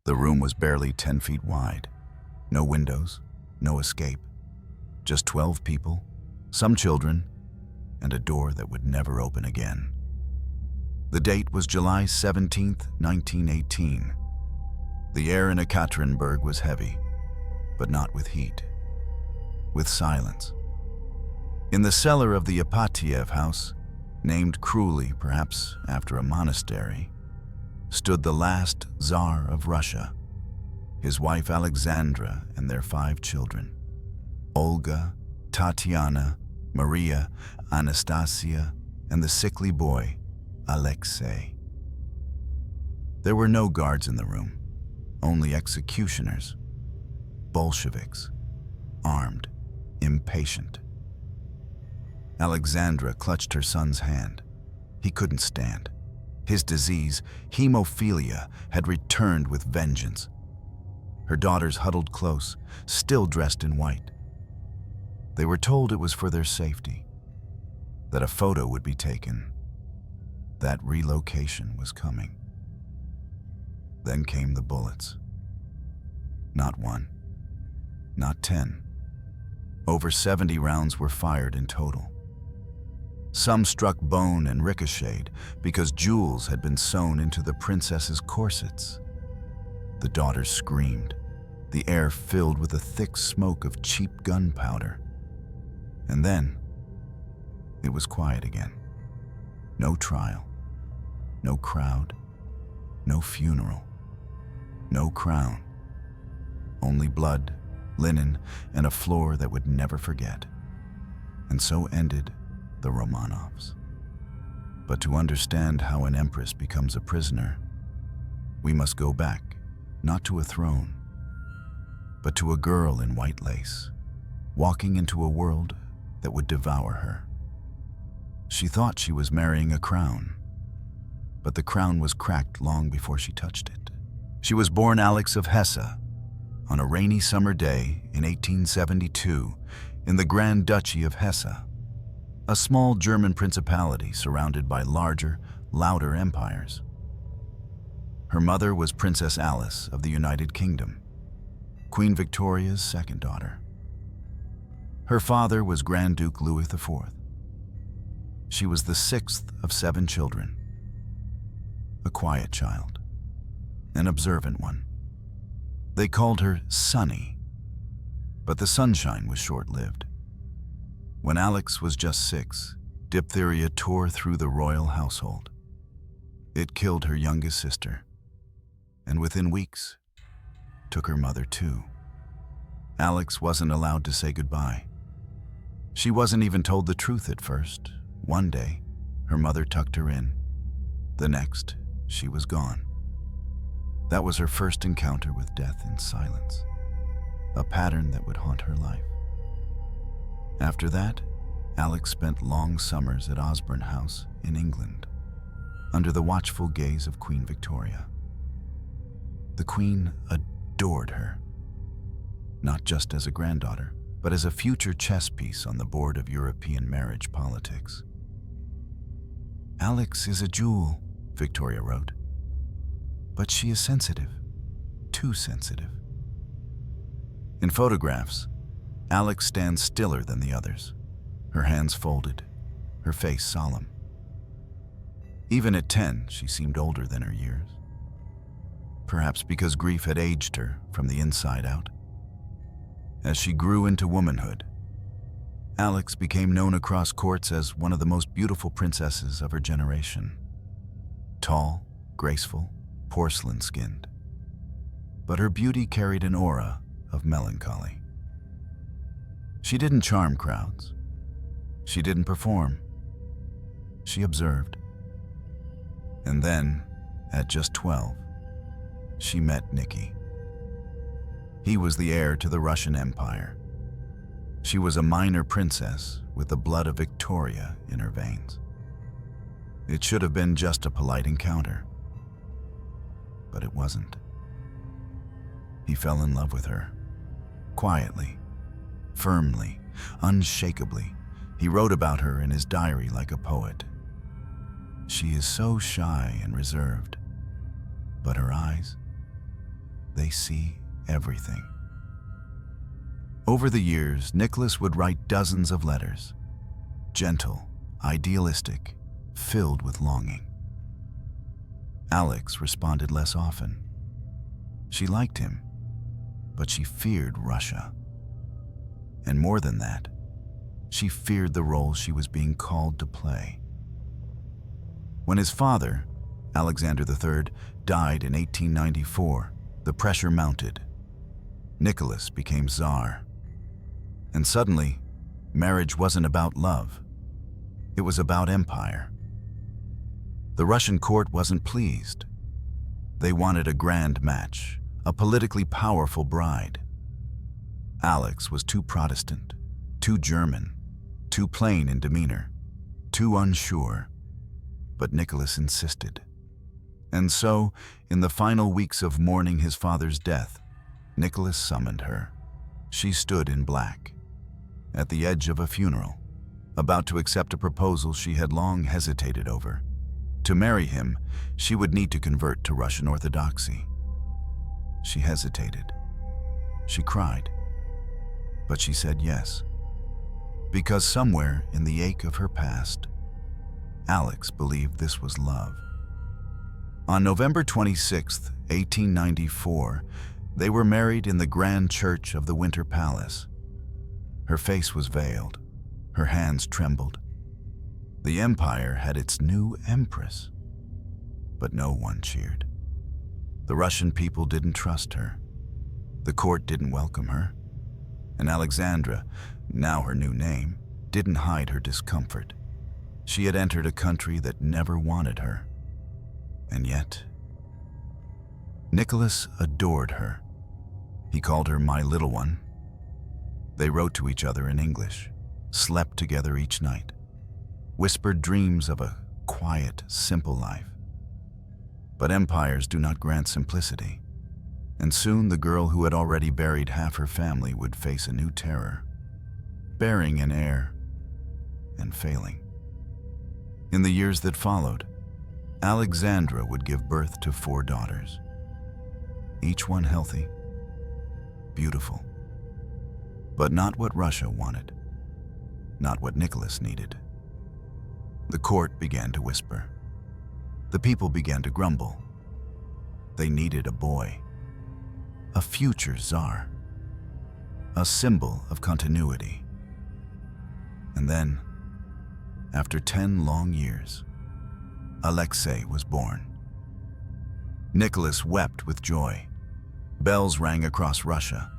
The room was barely 10 feet wide. No windows, no escape. Just 12 people, some children, and a door that would never open again. The date was July 17th, 1918. The air in Ekaterinburg was heavy, but not with heat, with silence. In the cellar of the Ipatiev house, named cruelly perhaps after a monastery, stood the last Tsar of Russia, his wife Alexandra and their 5 children: Olga, Tatiana, Maria, Anastasia, and the sickly boy, Alexei. There were no guards in the room, only executioners, Bolsheviks, armed, impatient. Alexandra clutched her son's hand. He couldn't stand. His disease, hemophilia, had returned with vengeance. Her daughters huddled close, still dressed in white. They were told it was for their safety, that a photo would be taken, that relocation was coming. Then came the bullets. Not 1, not 10. Over 70 rounds were fired in total. Some struck bone and ricocheted because jewels had been sewn into the princess's corsets. The daughters screamed, the air filled with a thick smoke of cheap gunpowder. And then, it was quiet again. No trial, no crowd, no funeral, no crown. Only blood, linen, and a floor that would never forget. And so ended the Romanovs. But to understand how an empress becomes a prisoner, we must go back, not to a throne, but to a girl in white lace, walking into a world that would devour her. She thought she was marrying a crown, but the crown was cracked long before she touched it. She was born Alex of Hesse on a rainy summer day in 1872 in the Grand Duchy of Hesse, a small German principality surrounded by larger, louder empires. Her mother was Princess Alice of the United Kingdom, Queen Victoria's second daughter. Her father was Grand Duke Louis IV. She was the 6th of 7 children, a quiet child, an observant one. They called her Sunny, but the sunshine was short-lived. When Alex was just 6, diphtheria tore through the royal household. It killed her youngest sister, and within weeks, took her mother too. Alex wasn't allowed to say goodbye. She wasn't even told the truth at first. One day, her mother tucked her in. The next, she was gone. That was her first encounter with death in silence, a pattern that would haunt her life. After that, Alex spent long summers at Osborne House in England, under the watchful gaze of Queen Victoria. The Queen adored her, not just as a granddaughter, but as a future chess piece on the board of European marriage politics. "Alex is a jewel," Victoria wrote, "but she is sensitive, too sensitive." In photographs, Alex stands stiller than the others, her hands folded, her face solemn. Even at 10, she seemed older than her years. Perhaps because grief had aged her from the inside out. As she grew into womanhood, Alex became known across courts as one of the most beautiful princesses of her generation. Tall, graceful, porcelain-skinned. But her beauty carried an aura of melancholy. She didn't charm crowds. She didn't perform. She observed. And then, at just 12, she met Nicky. He was the heir to the Russian Empire. She was a minor princess with the blood of Victoria in her veins. It should have been just a polite encounter, but it wasn't. He fell in love with her, quietly, firmly, unshakably. He wrote about her in his diary like a poet. "She is so shy and reserved, but her eyes, they see everything. Over the years, Nicholas would write dozens of letters, gentle, idealistic, filled with longing. Alex responded less often. She liked him, but she feared Russia. And more than that, she feared the role she was being called to play. When his father, Alexander III, died in 1894, the pressure mounted. Nicholas became Tsar. And suddenly, marriage wasn't about love. It was about empire. The Russian court wasn't pleased. They wanted a grand match, a politically powerful bride. Alex was too Protestant, too German, too plain in demeanor, too unsure. But Nicholas insisted. And so, in the final weeks of mourning his father's death, Nicholas summoned her. She stood in black, at the edge of a funeral, about to accept a proposal she had long hesitated over. To marry him, she would need to convert to Russian Orthodoxy. She hesitated. She cried. But she said yes. Because somewhere in the ache of her past, Alex believed this was love. On November 26, 1894, they were married in the grand church of the Winter Palace. Her face was veiled. Her hands trembled. The empire had its new empress. But no one cheered. The Russian people didn't trust her. The court didn't welcome her. And Alexandra, now her new name, didn't hide her discomfort. She had entered a country that never wanted her. And yet, Nicholas adored her. He called her my little one. They wrote to each other in English, slept together each night, whispered dreams of a quiet, simple life. But empires do not grant simplicity, and soon the girl who had already buried half her family would face a new terror, bearing an heir and failing. In the years that followed, Alexandra would give birth to 4 daughters, each one healthy, beautiful, but not what Russia wanted, not what Nicholas needed. The court began to whisper. The people began to grumble. They needed a boy, a future Tsar, a symbol of continuity. And then, after 10 long years, Alexei was born. Nicholas wept with joy. Bells rang across Russia.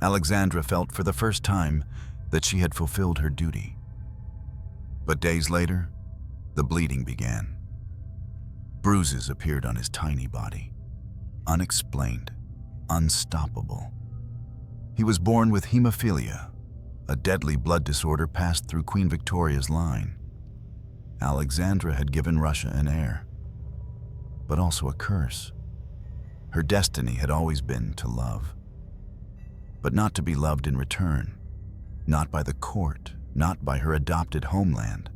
Alexandra felt for the first time that she had fulfilled her duty. But days later, the bleeding began. Bruises appeared on his tiny body, unexplained, unstoppable. He was born with hemophilia, a deadly blood disorder passed through Queen Victoria's line. Alexandra had given Russia an heir, but also a curse. Her destiny had always been to love, but not to be loved in return, not by the court, not by her adopted homeland,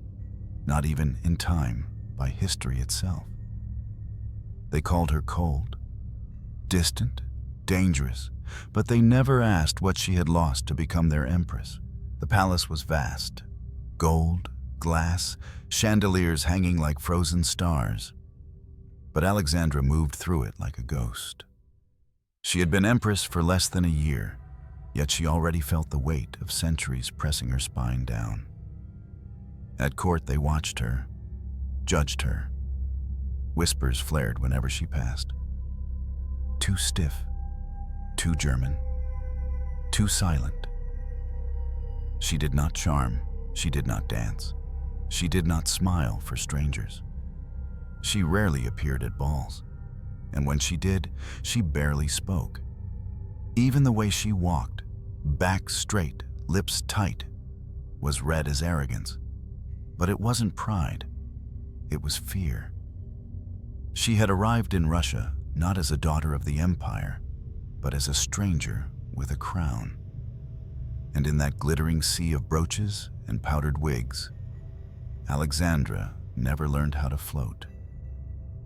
not even in time by history itself. They called her cold, distant, dangerous, but they never asked what she had lost to become their empress. The palace was vast, gold, glass, chandeliers hanging like frozen stars. But Alexandra moved through it like a ghost. She had been empress for less than a year, yet she already felt the weight of centuries pressing her spine down. At court they watched her, judged her. Whispers flared whenever she passed. Too stiff, too German, too silent. She did not charm, she did not dance. She did not smile for strangers. She rarely appeared at balls, and when she did, she barely spoke. Even the way she walked, back straight, lips tight, was read as arrogance. But it wasn't pride, it was fear. She had arrived in Russia not as a daughter of the empire, but as a stranger with a crown. And in that glittering sea of brooches and powdered wigs, Alexandra never learned how to float.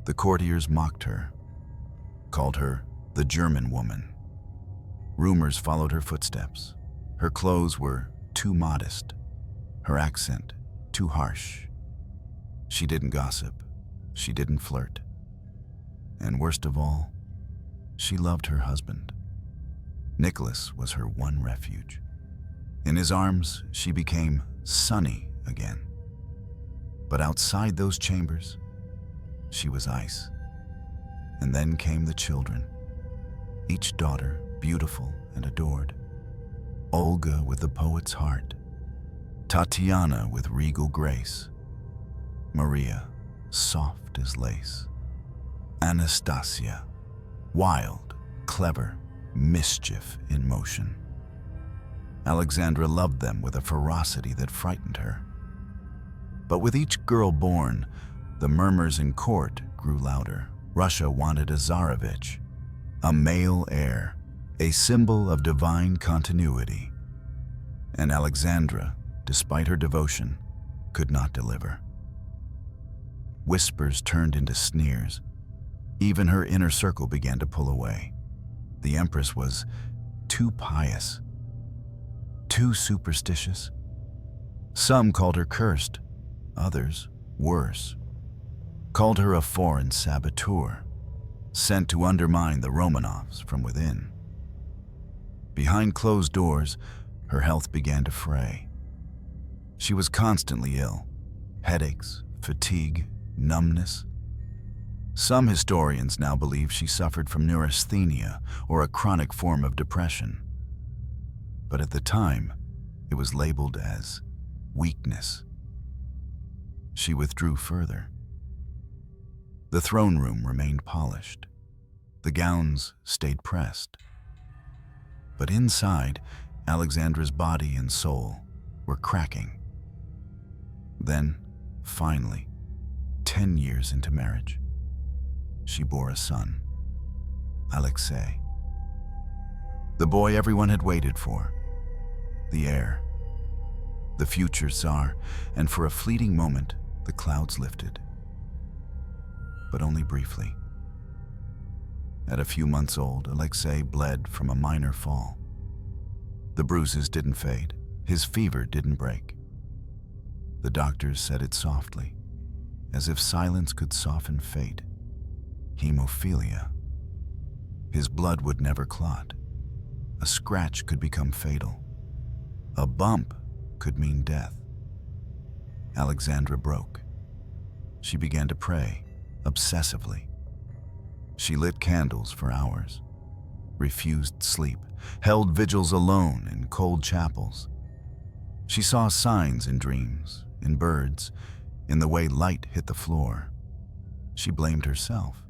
The courtiers mocked her, called her the German woman. Rumors followed her footsteps. Her clothes were too modest, her accent too harsh. She didn't gossip, she didn't flirt. And worst of all, she loved her husband. Nicholas was her one refuge. In his arms, she became sunny again. But outside those chambers, she was ice. And then came the children, each daughter beautiful and adored. Olga with the poet's heart, Tatiana with regal grace, Maria, soft as lace, Anastasia, wild, clever, mischief in motion. Alexandra loved them with a ferocity that frightened her. But with each girl born, the murmurs in court grew louder. Russia wanted a Tsarevich, a male heir, a symbol of divine continuity. And Alexandra, despite her devotion, could not deliver. Whispers turned into sneers. Even her inner circle began to pull away. The empress was too pious, too superstitious. Some called her cursed, others worse. Called her a foreign saboteur, sent to undermine the Romanovs from within. Behind closed doors, her health began to fray. She was constantly ill, headaches, fatigue, numbness. Some historians now believe she suffered from neurasthenia or a chronic form of depression. But at the time, it was labeled as weakness. She withdrew further. The throne room remained polished. The gowns stayed pressed. But inside, Alexandra's body and soul were cracking. Then, finally, 10 years into marriage, she bore a son, Alexei. The boy everyone had waited for, the heir, the future Tsar, and for a fleeting moment, the clouds lifted. But only briefly. At a few months old, Alexei bled from a minor fall. The bruises didn't fade, his fever didn't break. The doctors said it softly, as if silence could soften fate. Hemophilia. His blood would never clot. A scratch could become fatal. A bump could mean death. Alexandra broke. She began to pray, obsessively. She lit candles for hours, refused sleep, held vigils alone in cold chapels. She saw signs in dreams, in birds, in the way light hit the floor. She blamed herself.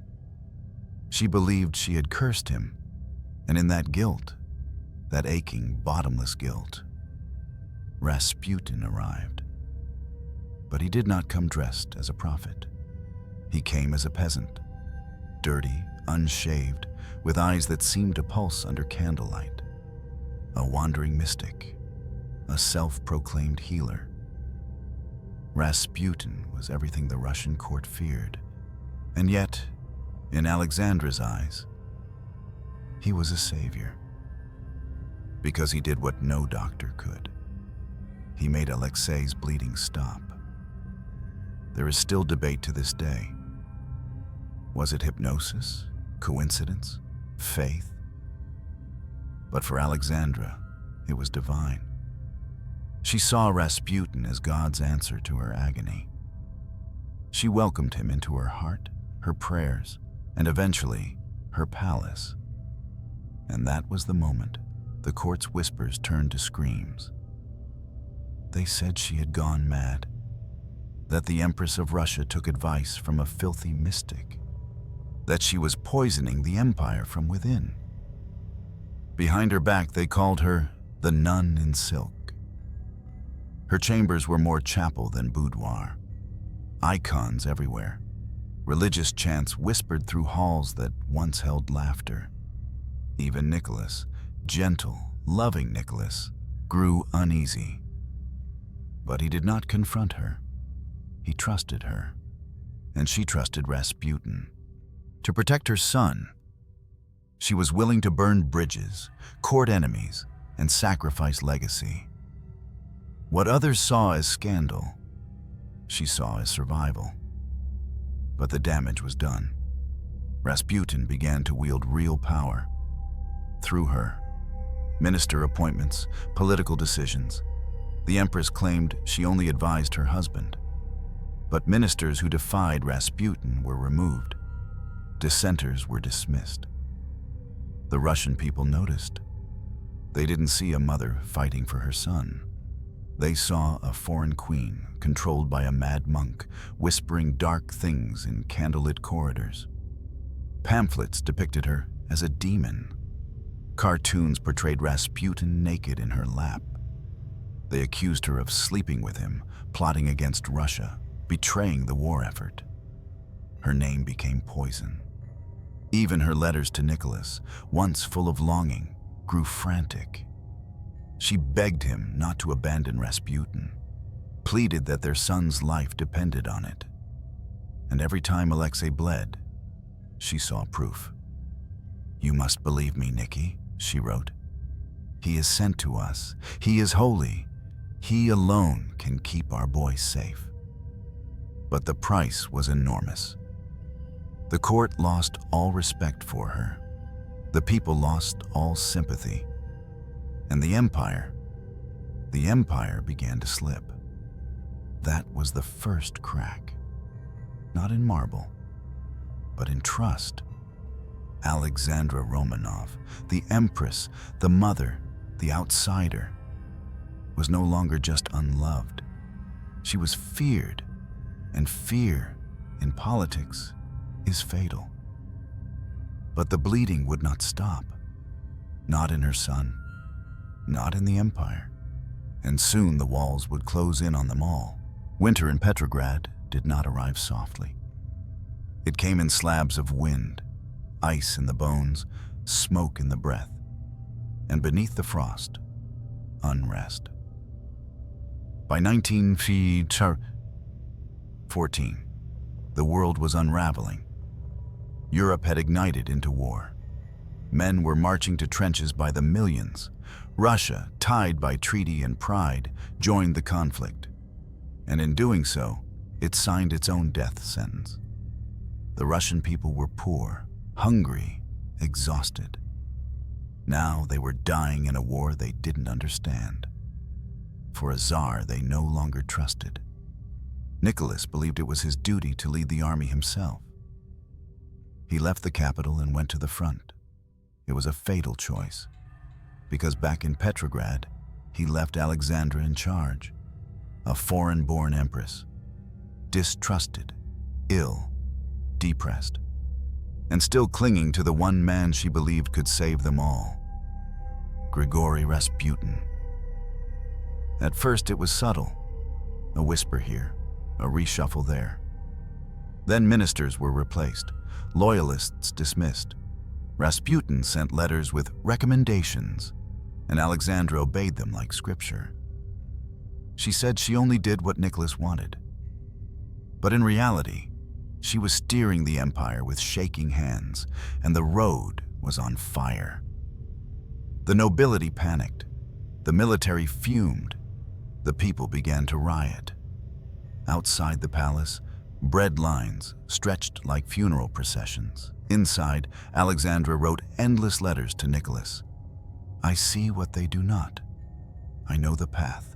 She believed she had cursed him, and in that guilt, that aching, bottomless guilt, Rasputin arrived. But he did not come dressed as a prophet. He came as a peasant, dirty, unshaved, with eyes that seemed to pulse under candlelight. A wandering mystic, a self-proclaimed healer. Rasputin was everything the Russian court feared. And yet, in Alexandra's eyes, he was a savior. Because he did what no doctor could. He made Alexei's bleeding stop. There is still debate to this day. Was it hypnosis, coincidence, faith? But for Alexandra, it was divine. She saw Rasputin as God's answer to her agony. She welcomed him into her heart, her prayers, and eventually, her palace. And that was the moment the court's whispers turned to screams. They said she had gone mad, that the Empress of Russia took advice from a filthy mystic, that she was poisoning the empire from within. Behind her back, they called her the nun in silk. Her chambers were more chapel than boudoir. Icons everywhere. Religious chants whispered through halls that once held laughter. Even Nicholas, gentle, loving Nicholas, grew uneasy. But he did not confront her. He trusted her, and she trusted Rasputin. To protect her son, She was willing to burn bridges, court enemies, and sacrifice legacy. What others saw as scandal, she saw as survival. But the damage was done. Rasputin began to wield real power. Through her, minister appointments, political decisions. The empress claimed she only advised her husband. But ministers who defied Rasputin were removed. Dissenters were dismissed. The Russian people noticed. They didn't see a mother fighting for her son. They saw a foreign queen controlled by a mad monk, whispering dark things in candlelit corridors. Pamphlets depicted her as a demon. Cartoons portrayed Rasputin naked in her lap. They accused her of sleeping with him, plotting against Russia, betraying the war effort. Her name became poison. Even her letters to Nicholas, once full of longing, grew frantic. She begged him not to abandon Rasputin, pleaded that their son's life depended on it. And every time Alexei bled, she saw proof. "You must believe me, Nikki," she wrote. "He is sent to us. He is holy. He alone can keep our boy safe." But the price was enormous. The court lost all respect for her. The people lost all sympathy. And the empire began to slip. That was the first crack. Not in marble, but in trust. Alexandra Romanov, the empress, the mother, the outsider, was no longer just unloved. She was feared, and fear in politics is fatal. But the bleeding would not stop. Not in her son, not in the empire. And soon the walls would close in on them all. Winter in Petrograd did not arrive softly. It came in slabs of wind, ice in the bones, smoke in the breath, and beneath the frost, unrest. By 1914, the world was unraveling. Europe had ignited into war. Men were marching to trenches by the millions. Russia, tied by treaty and pride, joined the conflict. And in doing so, it signed its own death sentence. The Russian people were poor, hungry, exhausted. Now they were dying in a war they didn't understand. For a Tsar they no longer trusted. Nicholas believed it was his duty to lead the army himself. He left the capital and went to the front. It was a fatal choice, because back in Petrograd, he left Alexandra in charge, a foreign-born empress, distrusted, ill, depressed, and still clinging to the one man she believed could save them all, Grigory Rasputin. At first it was subtle, a whisper here, a reshuffle there. Then ministers were replaced, loyalists dismissed. Rasputin sent letters with recommendations, and Alexandra obeyed them like scripture. She said she only did what Nicholas wanted. But in reality, she was steering the empire with shaking hands, and the road was on fire. The nobility panicked. The military fumed. The people began to riot. Outside the palace, bread lines stretched like funeral processions. Inside, Alexandra wrote endless letters to Nicholas. "I see what they do not. I know the path.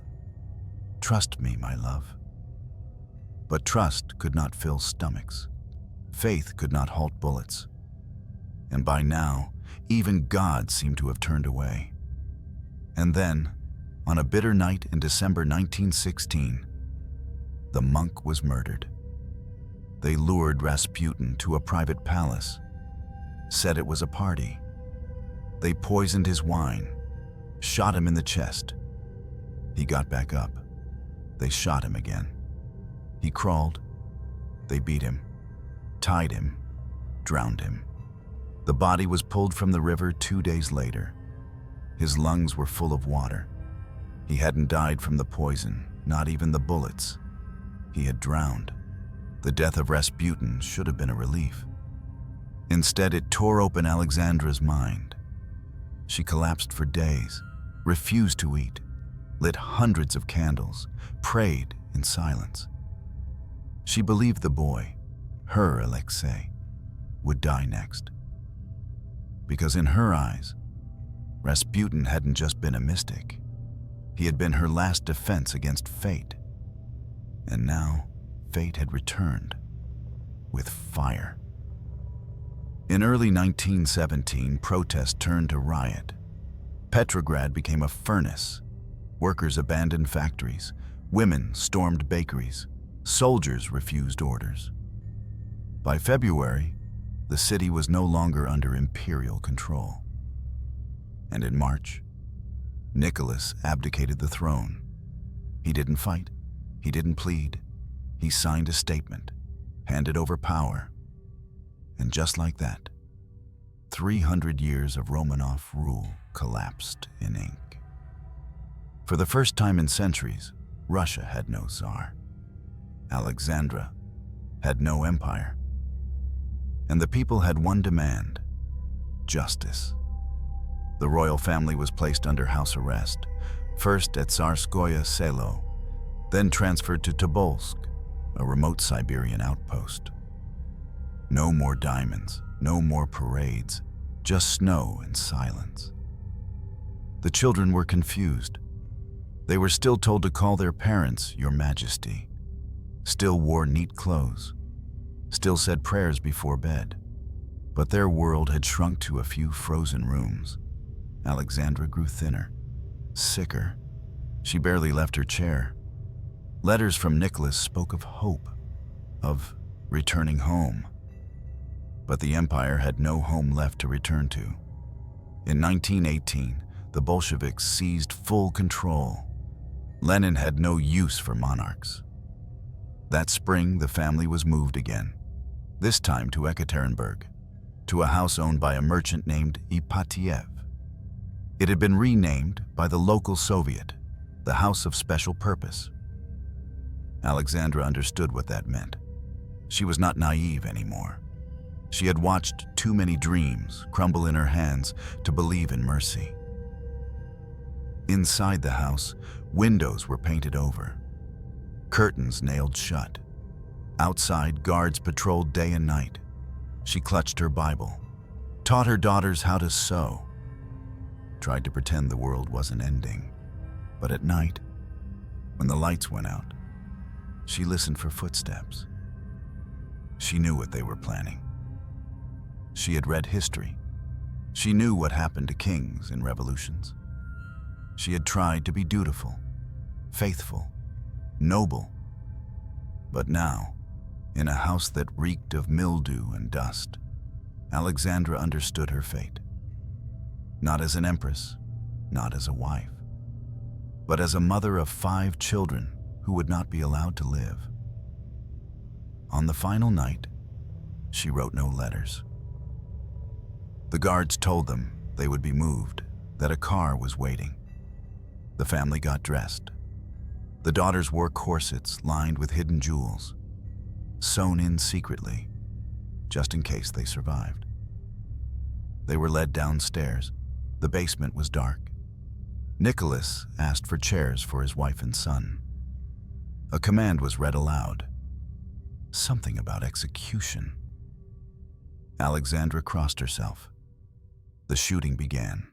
Trust me, my love." But trust could not fill stomachs. Faith could not halt bullets. And by now, even God seemed to have turned away. And then, on a bitter night in December 1916, the monk was murdered. They lured Rasputin to a private palace, said it was a party. They poisoned his wine, shot him in the chest. He got back up. They shot him again. He crawled. They beat him, tied him, drowned him. The body was pulled from the river 2 days later. His lungs were full of water. He hadn't died from the poison, not even the bullets. He had drowned. The death of Rasputin should have been a relief. Instead, it tore open Alexandra's mind. She collapsed for days, refused to eat, lit hundreds of candles, prayed in silence. She believed the boy, her Alexei, would die next. Because in her eyes, Rasputin hadn't just been a mystic. He had been her last defense against fate. And now, fate had returned with fire. In early 1917, protest turned to riot. Petrograd became a furnace. Workers abandoned factories. Women stormed bakeries. Soldiers refused orders. By February, the city was no longer under imperial control. And in March, Nicholas abdicated the throne. He didn't fight. He didn't plead. He signed a statement, handed over power. And just like that, 300 years of Romanov rule collapsed in ink. For the first time in centuries, Russia had no Tsar. Alexandra had no empire. And the people had one demand: justice. The royal family was placed under house arrest, first at Tsarskoye Selo, then transferred to Tobolsk, a remote Siberian outpost. No more diamonds, no more parades, just snow and silence. The children were confused. They were still told to call their parents Your Majesty, still wore neat clothes, still said prayers before bed. But their world had shrunk to a few frozen rooms. Alexandra grew thinner, sicker. She barely left her chair. Letters from Nicholas spoke of hope, of returning home. But the empire had no home left to return to. In 1918, the Bolsheviks seized full control. Lenin had no use for monarchs. That spring, the family was moved again, this time to Ekaterinburg, to a house owned by a merchant named Ipatiev. It had been renamed by the local Soviet, the House of Special Purpose. Alexandra understood what that meant. She was not naive anymore. She had watched too many dreams crumble in her hands to believe in mercy. Inside the house, windows were painted over, curtains nailed shut. Outside, guards patrolled day and night. She clutched her Bible, taught her daughters how to sew, tried to pretend the world wasn't ending. But at night, when the lights went out, she listened for footsteps. She knew what they were planning. She had read history. She knew what happened to kings in revolutions. She had tried to be dutiful, faithful, noble. But now, in a house that reeked of mildew and dust, Alexandra understood her fate. Not as an empress, not as a wife, but as a mother of 5 children who would not be allowed to live. On the final night, she wrote no letters. The guards told them they would be moved, that a car was waiting. The family got dressed. The daughters wore corsets lined with hidden jewels, sewn in secretly, just in case they survived. They were led downstairs. The basement was dark. Nicholas asked for chairs for his wife and son. A command was read aloud. Something about execution. Alexandra crossed herself. The shooting began.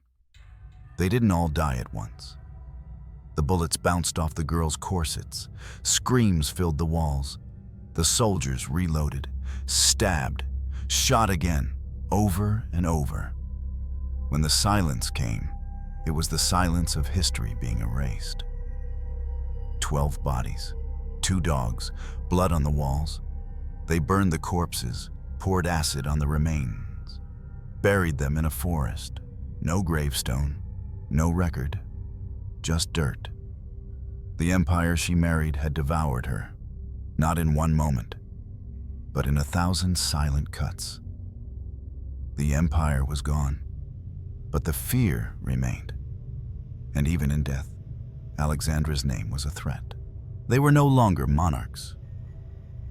They didn't all die at once. The bullets bounced off the girls' corsets. Screams filled the walls. The soldiers reloaded, stabbed, shot again, over and over. When the silence came, it was the silence of history being erased. 12 bodies, 2 dogs, blood on the walls. They burned the corpses, poured acid on the remains, buried them in a forest. No gravestone, no record, just dirt. The empire she married had devoured her, not in one moment, but in 1,000 silent cuts. The empire was gone, but the fear remained. And even in death, Alexandra's name was a threat. They were no longer monarchs,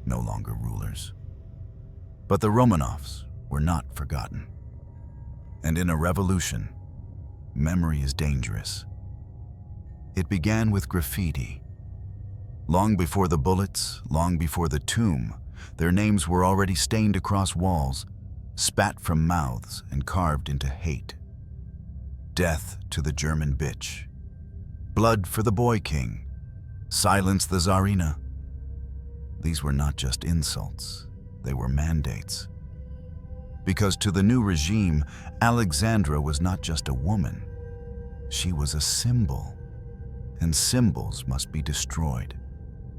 no longer rulers. But the Romanovs were not forgotten. And in a revolution, memory is dangerous. It began with graffiti. Long before the bullets, long before the tomb, their names were already stained across walls, spat from mouths and carved into hate. Death to the German bitch. Blood for the boy king. Silence the Tsarina. These were not just insults, they were mandates. Because to the new regime, Alexandra was not just a woman. She was a symbol, and symbols must be destroyed.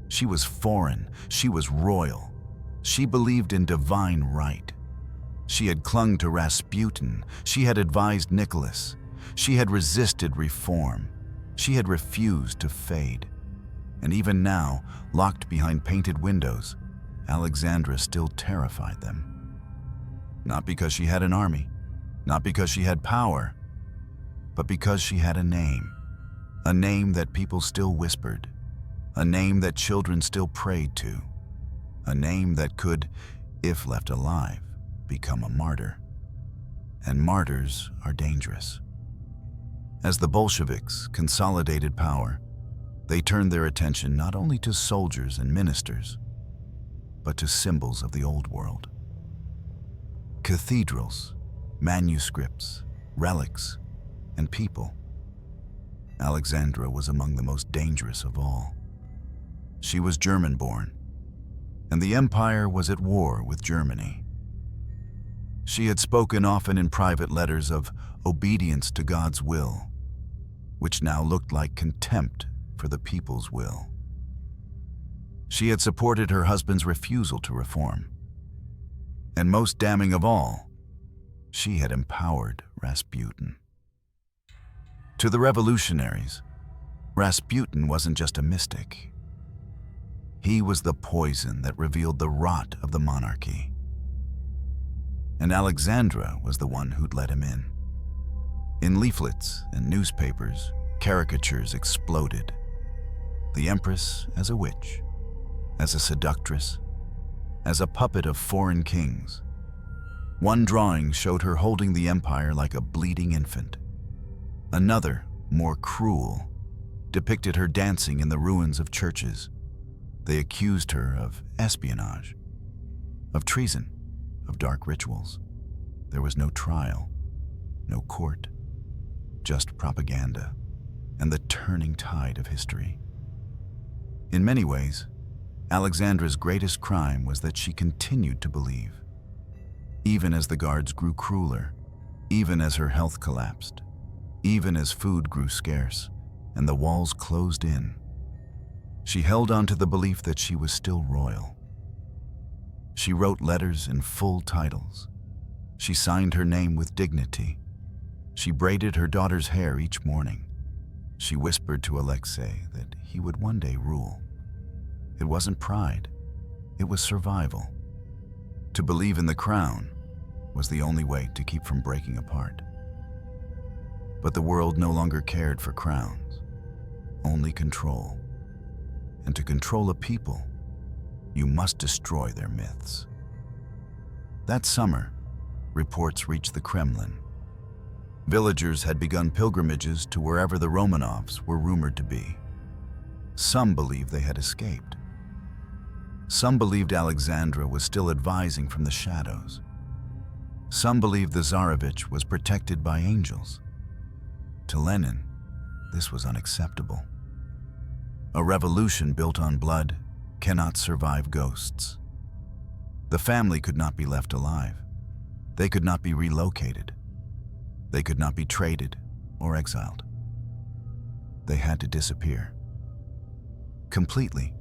She was foreign, she was royal. She believed in divine right. She had clung to Rasputin, she had advised Nicholas. She had resisted reform. She had refused to fade. And even now, locked behind painted windows, Alexandra still terrified them. Not because she had an army, not because she had power, but because she had a name that people still whispered, a name that children still prayed to, a name that could, if left alive, become a martyr. And martyrs are dangerous. As the Bolsheviks consolidated power, they turned their attention not only to soldiers and ministers, but to symbols of the old world. Cathedrals, manuscripts, relics, and people. Alexandra was among the most dangerous of all. She was German-born, and the empire was at war with Germany. She had spoken often in private letters of obedience to God's will, which now looked like contempt for the people's will. She had supported her husband's refusal to reform. And most damning of all, she had empowered Rasputin. To the revolutionaries, Rasputin wasn't just a mystic. He was the poison that revealed the rot of the monarchy. And Alexandra was the one who'd let him in. In leaflets and newspapers, caricatures exploded. The empress as a witch, as a seductress, as a puppet of foreign kings. One drawing showed her holding the empire like a bleeding infant. Another, more cruel, depicted her dancing in the ruins of churches. They accused her of espionage, of treason, of dark rituals. There was no trial, no court, just propaganda and the turning tide of history. In many ways, Alexandra's greatest crime was that she continued to believe. Even as the guards grew crueler, even as her health collapsed, even as food grew scarce and the walls closed in, she held on to the belief that she was still royal. She wrote letters in full titles. She signed her name with dignity. She braided her daughter's hair each morning. She whispered to Alexei that he would one day rule. It wasn't pride, it was survival. To believe in the crown was the only way to keep from breaking apart. But the world no longer cared for crowns, only control. And to control a people, you must destroy their myths. That summer, reports reached the Kremlin. Villagers had begun pilgrimages to wherever the Romanovs were rumored to be. Some believed they had escaped. Some believed Alexandra was still advising from the shadows. Some believed the Tsarevich was protected by angels. To Lenin, this was unacceptable. A revolution built on blood cannot survive ghosts. The family could not be left alive. They could not be relocated. They could not be traded or exiled. They had to disappear. Completely,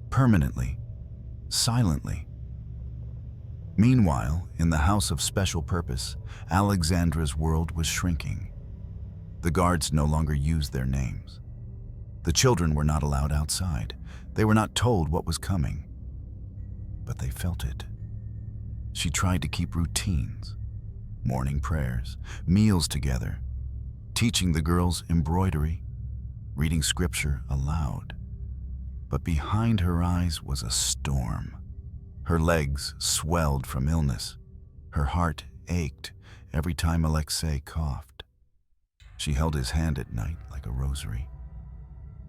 permanently, silently. Meanwhile, in the house of special purpose, Alexandra's world was shrinking. The guards no longer used their names. The children were not allowed outside. They were not told what was coming. But they felt it. She tried to keep routines, morning prayers, meals together, teaching the girls embroidery, reading scripture aloud. But behind her eyes was a storm. Her legs swelled from illness. Her heart ached every time Alexei coughed. She held his hand at night like a rosary.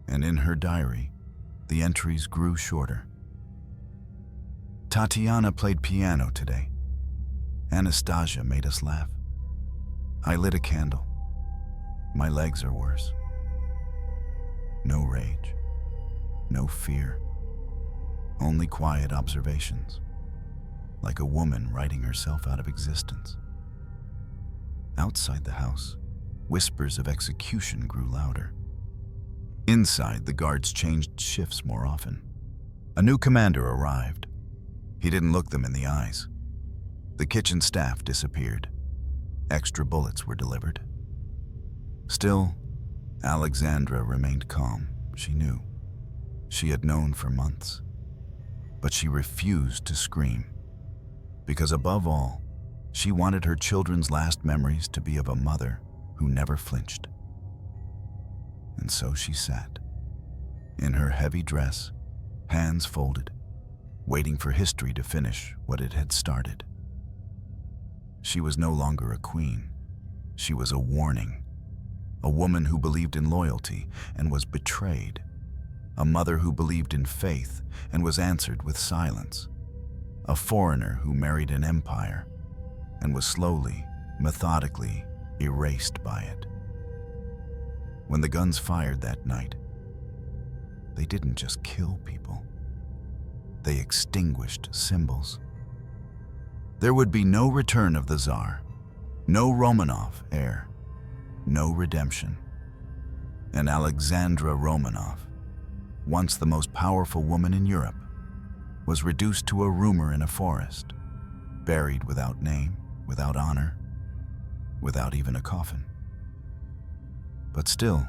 And in her diary, the entries grew shorter. Tatiana played piano today. Anastasia made us laugh. I lit a candle. My legs are worse. No rage. No fear. Only quiet observations. Like a woman writing herself out of existence. Outside the house, whispers of execution grew louder. Inside, the guards changed shifts more often. A new commander arrived. He didn't look them in the eyes. The kitchen staff disappeared. Extra bullets were delivered. Still, Alexandra remained calm. She knew. She had known for months. But she refused to scream. Because above all, she wanted her children's last memories to be of a mother who never flinched. And so she sat, in her heavy dress, hands folded, waiting for history to finish what it had started. She was no longer a queen. She was a warning. A woman who believed in loyalty and was betrayed. A mother who believed in faith and was answered with silence. A foreigner who married an empire and was slowly, methodically erased by it. When the guns fired that night, they didn't just kill people. They extinguished symbols. There would be no return of the Tsar, no Romanov heir, no redemption. And Alexandra Romanov, once the most powerful woman in Europe, was reduced to a rumor in a forest, buried without name, without honor, without even a coffin. But still,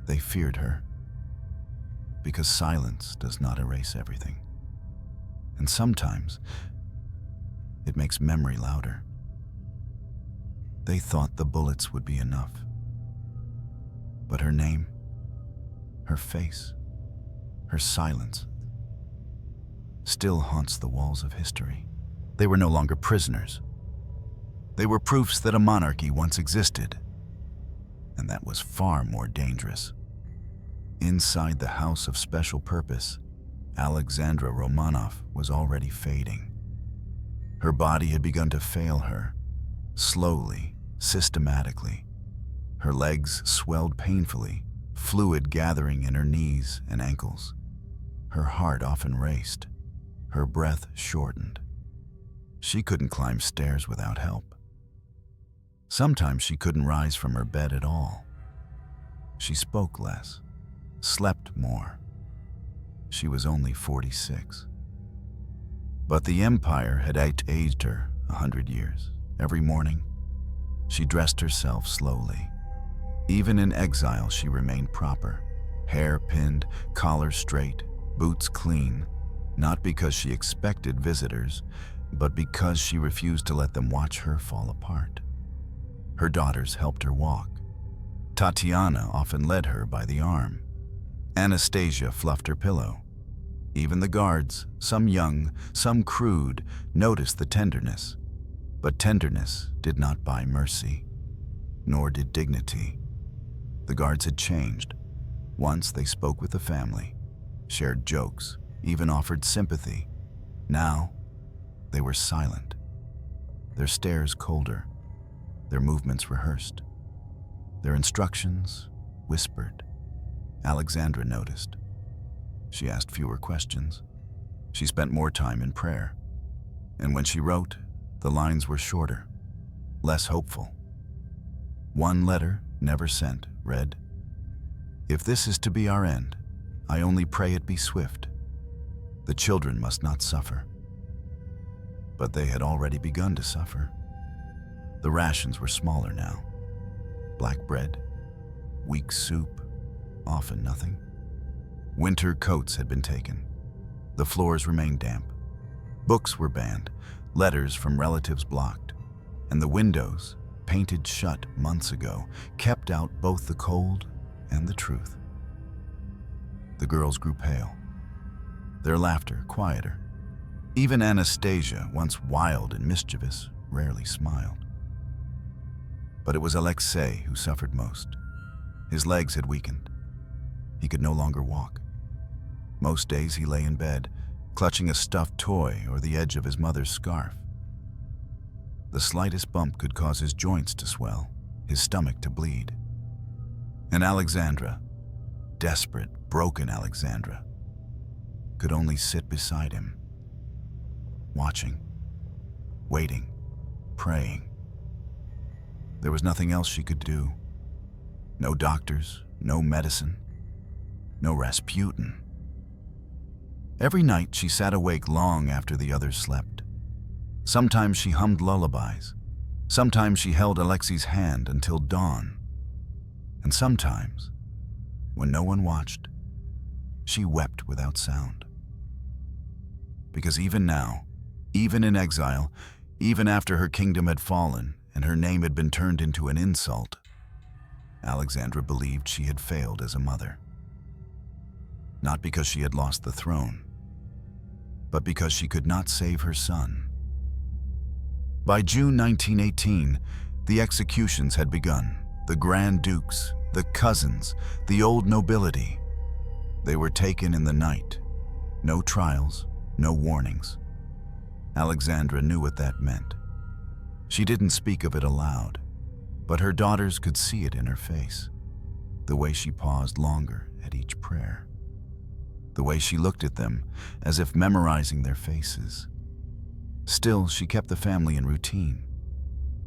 they feared her, because silence does not erase everything. And sometimes, it makes memory louder. They thought the bullets would be enough. But her name, her face, her silence, still haunts the walls of history. They were no longer prisoners. They were proofs that a monarchy once existed, and that was far more dangerous. Inside the house of special purpose, Alexandra Romanov was already fading. Her body had begun to fail her, slowly, systematically. Her legs swelled painfully, fluid gathering in her knees and ankles. Her heart often raced, her breath shortened. She couldn't climb stairs without help. Sometimes she couldn't rise from her bed at all. She spoke less, slept more. She was only 46. But the empire had aged her 100 years. Every morning, she dressed herself slowly. Even in exile, she remained proper. Hair pinned, collar straight, boots clean. Not because she expected visitors, but because she refused to let them watch her fall apart. Her daughters helped her walk. Tatiana often led her by the arm. Anastasia fluffed her pillow. Even the guards, some young, some crude, noticed the tenderness. But tenderness did not buy mercy, nor did dignity. The guards had changed. Once they spoke with the family, shared jokes, even offered sympathy. Now, they were silent. Their stares colder, their movements rehearsed, their instructions whispered. Alexandra noticed. She asked fewer questions. She spent more time in prayer. And when she wrote, the lines were shorter, less hopeful. One letter, never sent, read, "If this is to be our end, I only pray it be swift. The children must not suffer." But they had already begun to suffer. The rations were smaller now. Black bread, weak soup, often nothing. Winter coats had been taken. The floors remained damp. Books were banned, letters from relatives blocked, and the windows, painted shut months ago, kept out both the cold and the truth. The girls grew pale, their laughter quieter. Even Anastasia, once wild and mischievous, rarely smiled. But it was Alexei who suffered most. His legs had weakened. He could no longer walk. Most days he lay in bed, clutching a stuffed toy or the edge of his mother's scarf. The slightest bump could cause his joints to swell, his stomach to bleed. And Alexandra, desperate, broken Alexandra, could only sit beside him, watching, waiting, praying. There was nothing else she could do. No doctors, no medicine, no Rasputin. Every night she sat awake long after the others slept. Sometimes she hummed lullabies. Sometimes she held Alexei's hand until dawn. And sometimes, when no one watched, she wept without sound. Because even now, even in exile, even after her kingdom had fallen and her name had been turned into an insult, Alexandra believed she had failed as a mother. Not because she had lost the throne, but because she could not save her son. By June 1918, the executions had begun. The Grand Dukes, the cousins, the old nobility. They were taken in the night. No trials, no warnings. Alexandra knew what that meant. She didn't speak of it aloud, but her daughters could see it in her face. The way she paused longer at each prayer. The way she looked at them as if memorizing their faces. Still, she kept the family in routine.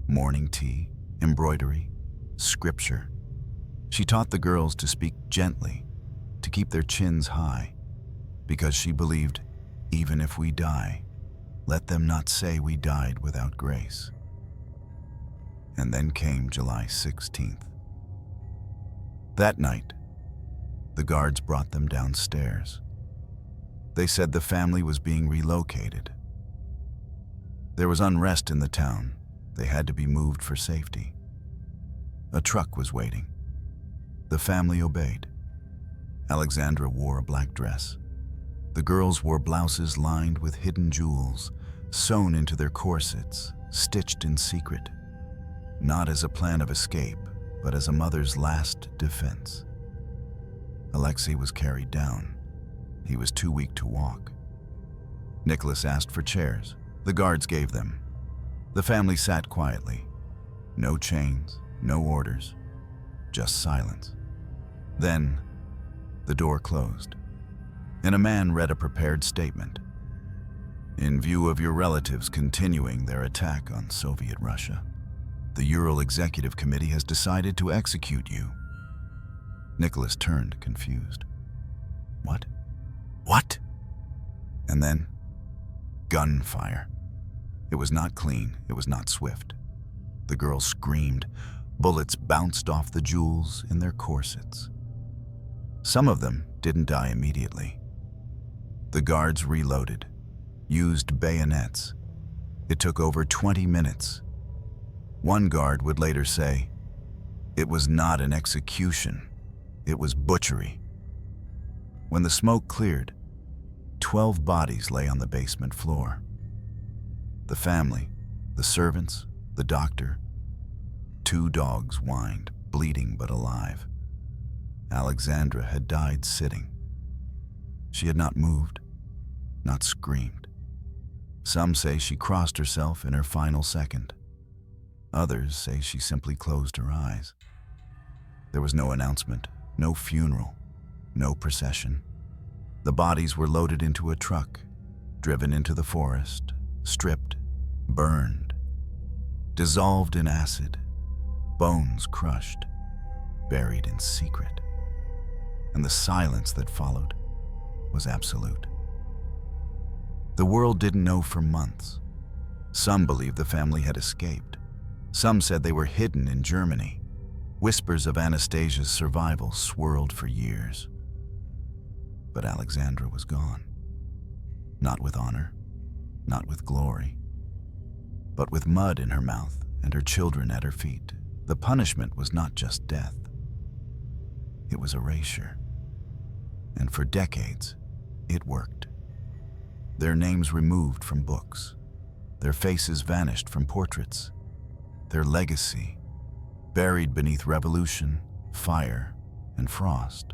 Morning tea, embroidery, scripture. She taught the girls to speak gently, to keep their chins high, because she believed, even if we die, let them not say we died without grace. And then came July 16th. That night, the guards brought them downstairs. They said the family was being relocated. There was unrest in the town. They had to be moved for safety. A truck was waiting. The family obeyed. Alexandra wore a black dress. The girls wore blouses lined with hidden jewels, sewn into their corsets, stitched in secret. Not as a plan of escape, but as a mother's last defense. Alexei was carried down. He was too weak to walk. Nicholas asked for chairs. The guards gave them. The family sat quietly. No chains, no orders, just silence. Then, the door closed, and a man read a prepared statement. In view of your relatives continuing their attack on Soviet Russia, the Ural Executive Committee has decided to execute you. Nicholas turned, confused. What? What? And then, gunfire. It was not clean, it was not swift. The girls screamed. Bullets bounced off the jewels in their corsets. Some of them didn't die immediately. The guards reloaded, used bayonets. It took over 20 minutes. One guard would later say, "It was not an execution, it was butchery." When the smoke cleared, 12 bodies lay on the basement floor. The family, the servants, the doctor. 2 dogs whined, bleeding but alive. Alexandra had died sitting. She had not moved, not screamed. Some say she crossed herself in her final second. Others say she simply closed her eyes. There was no announcement, no funeral, no procession. The bodies were loaded into a truck, driven into the forest, stripped, burned, dissolved in acid, bones crushed, buried in secret. And the silence that followed was absolute. The world didn't know for months. Some believed the family had escaped. Some said they were hidden in Germany. Whispers of Anastasia's survival swirled for years. But Alexandra was gone. Not with honor, not with glory, but with mud in her mouth and her children at her feet. The punishment was not just death. It was erasure. And for decades, it worked. their names removed from books, their faces vanished from portraits, their legacy buried beneath revolution, fire, and frost.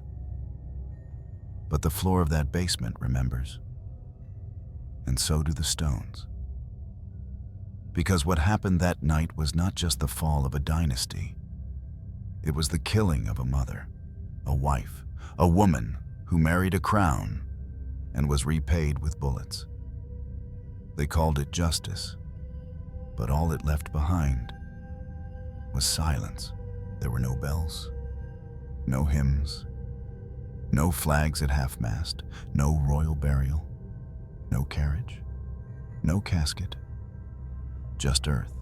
But the floor of that basement remembers, and so do the stones. Because what happened that night was not just the fall of a dynasty. It was the killing of a mother, a wife, a woman who married a crown and was repaid with bullets. They called it justice, but all it left behind was silence. There were no bells, no hymns, no flags at half-mast, no royal burial, no carriage, no casket, just earth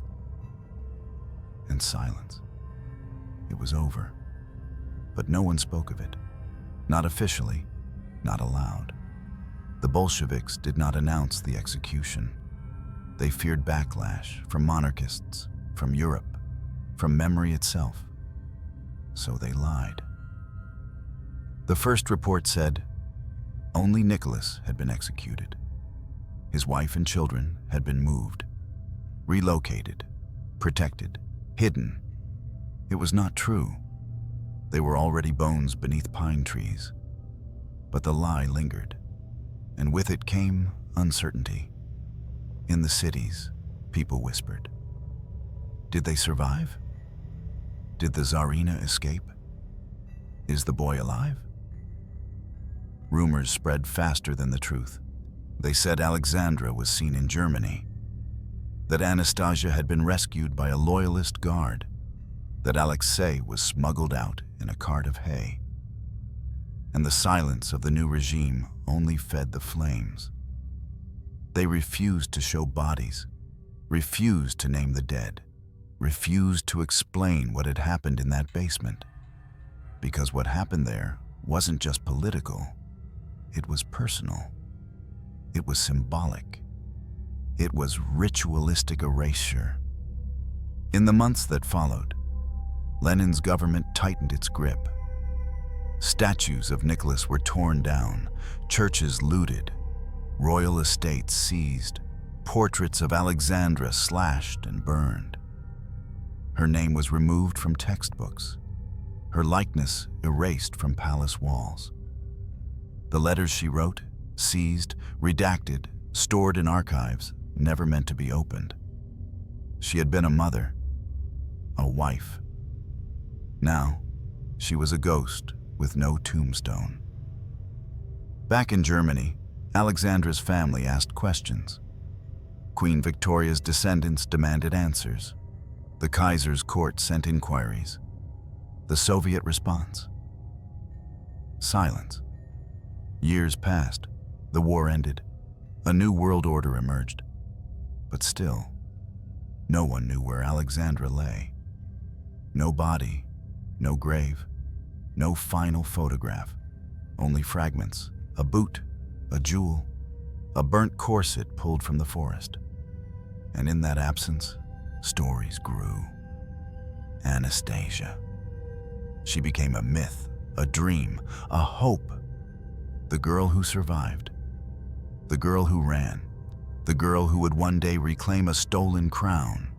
and silence. It was over, but no one spoke of it, not officially, not aloud. The Bolsheviks did not announce the execution. They feared backlash from monarchists, from Europe, from memory itself. So they lied. The first report said only Nicholas had been executed. His wife and children had been moved, relocated, protected, hidden. It was not true. They were already bones beneath pine trees. But the lie lingered, and with it came uncertainty. In the cities, people whispered. Did they survive? Did the Tsarina escape? Is the boy alive? Rumors spread faster than the truth. They said Alexandra was seen in Germany, that Anastasia had been rescued by a loyalist guard, that Alexei was smuggled out in a cart of hay. And the silence of the new regime only fed the flames. They refused to show bodies, refused to name the dead, refused to explain what had happened in that basement. Because what happened there wasn't just political, it was personal. It was symbolic. It was ritualistic erasure. In the months that followed, Lenin's government tightened its grip. Statues of Nicholas were torn down, churches looted, royal estates seized, portraits of Alexandra slashed and burned. Her name was removed from textbooks, her likeness erased from palace walls. The letters she wrote, seized, redacted, stored in archives, never meant to be opened. She had been a mother, a wife. Now, she was a ghost with no tombstone. Back in Germany, Alexandra's family asked questions. Queen Victoria's descendants demanded answers. The Kaiser's court sent inquiries. The Soviet response? Silence. Years passed. The war ended. A new world order emerged. But still, no one knew where Alexandra lay. No body, no grave, no final photograph. Only fragments, a boot, a jewel, a burnt corset pulled from the forest. And in that absence, stories grew. Anastasia. She became a myth, a dream, a hope. The girl who survived. The girl who ran. The girl who would one day reclaim a stolen crown.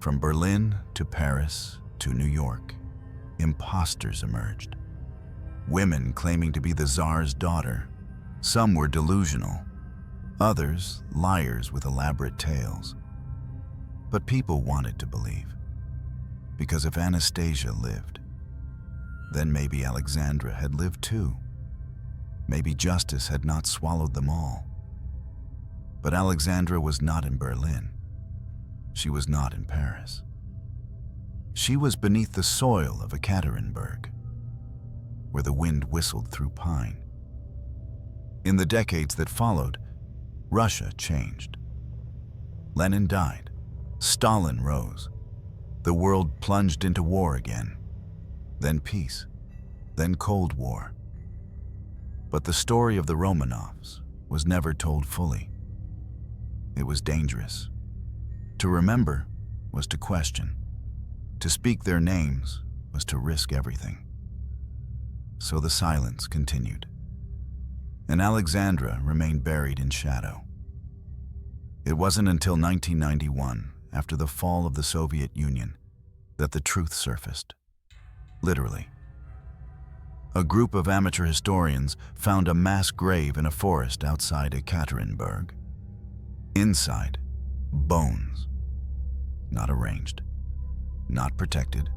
From Berlin to Paris to New York, imposters emerged. Women claiming to be the Tsar's daughter. Some were delusional, others liars with elaborate tales. But people wanted to believe, because if Anastasia lived, then maybe Alexandra had lived too. Maybe justice had not swallowed them all. But Alexandra was not in Berlin. She was not in Paris. She was beneath the soil of Ekaterinburg, where the wind whistled through pine. In the decades that followed, Russia changed. Lenin died. Stalin rose. The world plunged into war again. Then peace. Then Cold War. But the story of the Romanovs was never told fully. It was dangerous. To remember was to question. To speak their names was to risk everything. So the silence continued. and Alexandra remained buried in shadow. It wasn't until 1991, after the fall of the Soviet Union, that the truth surfaced. Literally. A group of amateur historians found a mass grave in a forest outside Ekaterinburg. Inside, bones. Not arranged, not protected,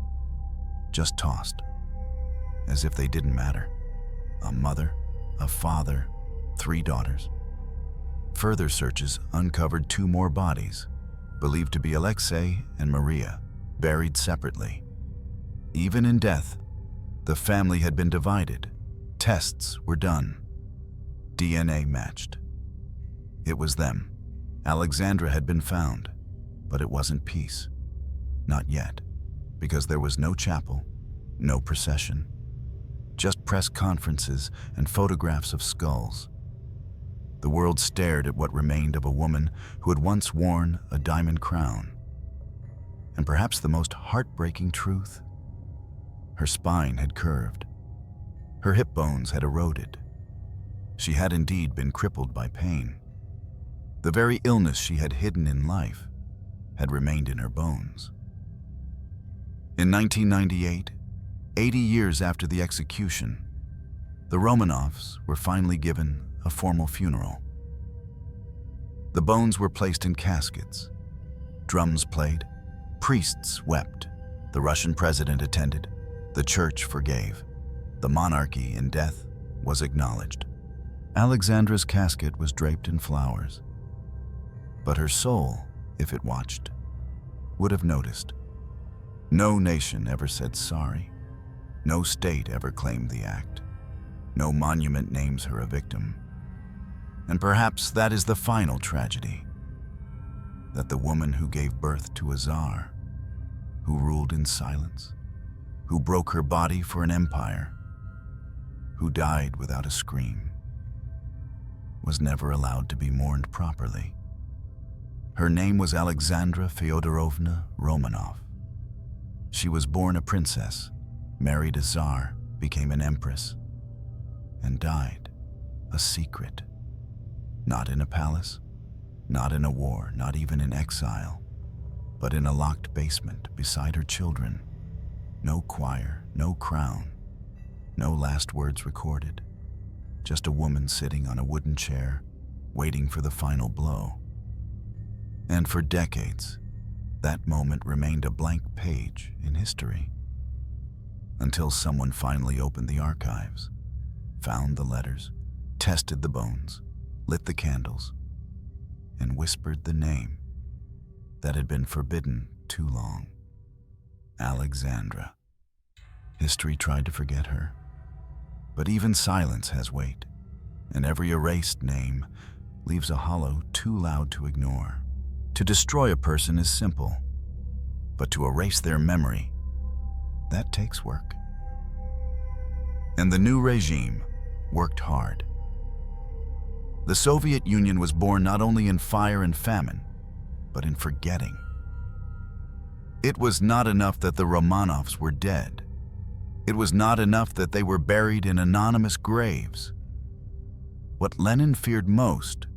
just tossed, as if they didn't matter. A mother, a father, 3 daughters. Further searches uncovered 2 more bodies, believed to be Alexei and Maria, buried separately. Even in death, the family had been divided. Tests were done. DNA matched. It was them. Alexandra had been found, but it wasn't peace. Not yet, because there was no chapel, no procession, just press conferences and photographs of skulls. The world stared at what remained of a woman who had once worn a diamond crown. And perhaps the most heartbreaking truth, her spine had curved. Her hip bones had eroded. She had indeed been crippled by pain. The very illness she had hidden in life had remained in her bones. In 1998, 80 years after the execution, the Romanovs were finally given a formal funeral. The bones were placed in caskets. Drums played. Priests wept. The Russian president attended. The church forgave. The monarchy in death was acknowledged. Alexandra's casket was draped in flowers. But her soul, if it watched, would have noticed. No nation ever said sorry. No state ever claimed the act. No monument names her a victim. And perhaps that is the final tragedy, that the woman who gave birth to a Tsar, who ruled in silence, who broke her body for an empire, who died without a scream, was never allowed to be mourned properly. Her name was Alexandra Fyodorovna Romanov. She was born a princess, married a Tsar, became an empress, and died a secret. Not in a palace, not in a war, not even in exile, but in a locked basement beside her children. No choir, no crown, no last words recorded. Just a woman sitting on a wooden chair, waiting for the final blow. And for decades, that moment remained a blank page in history. Until someone finally opened the archives, found the letters, tested the bones, lit the candles, and whispered the name that had been forbidden too long. Alexandra. History tried to forget her, but even silence has weight, and every erased name leaves a hollow too loud to ignore. To destroy a person is simple, but to erase their memory, that takes work. And the new regime worked hard. The Soviet Union was born not only in fire and famine, but in forgetting. It was not enough that the Romanovs were dead. It was not enough that they were buried in anonymous graves. What Lenin feared most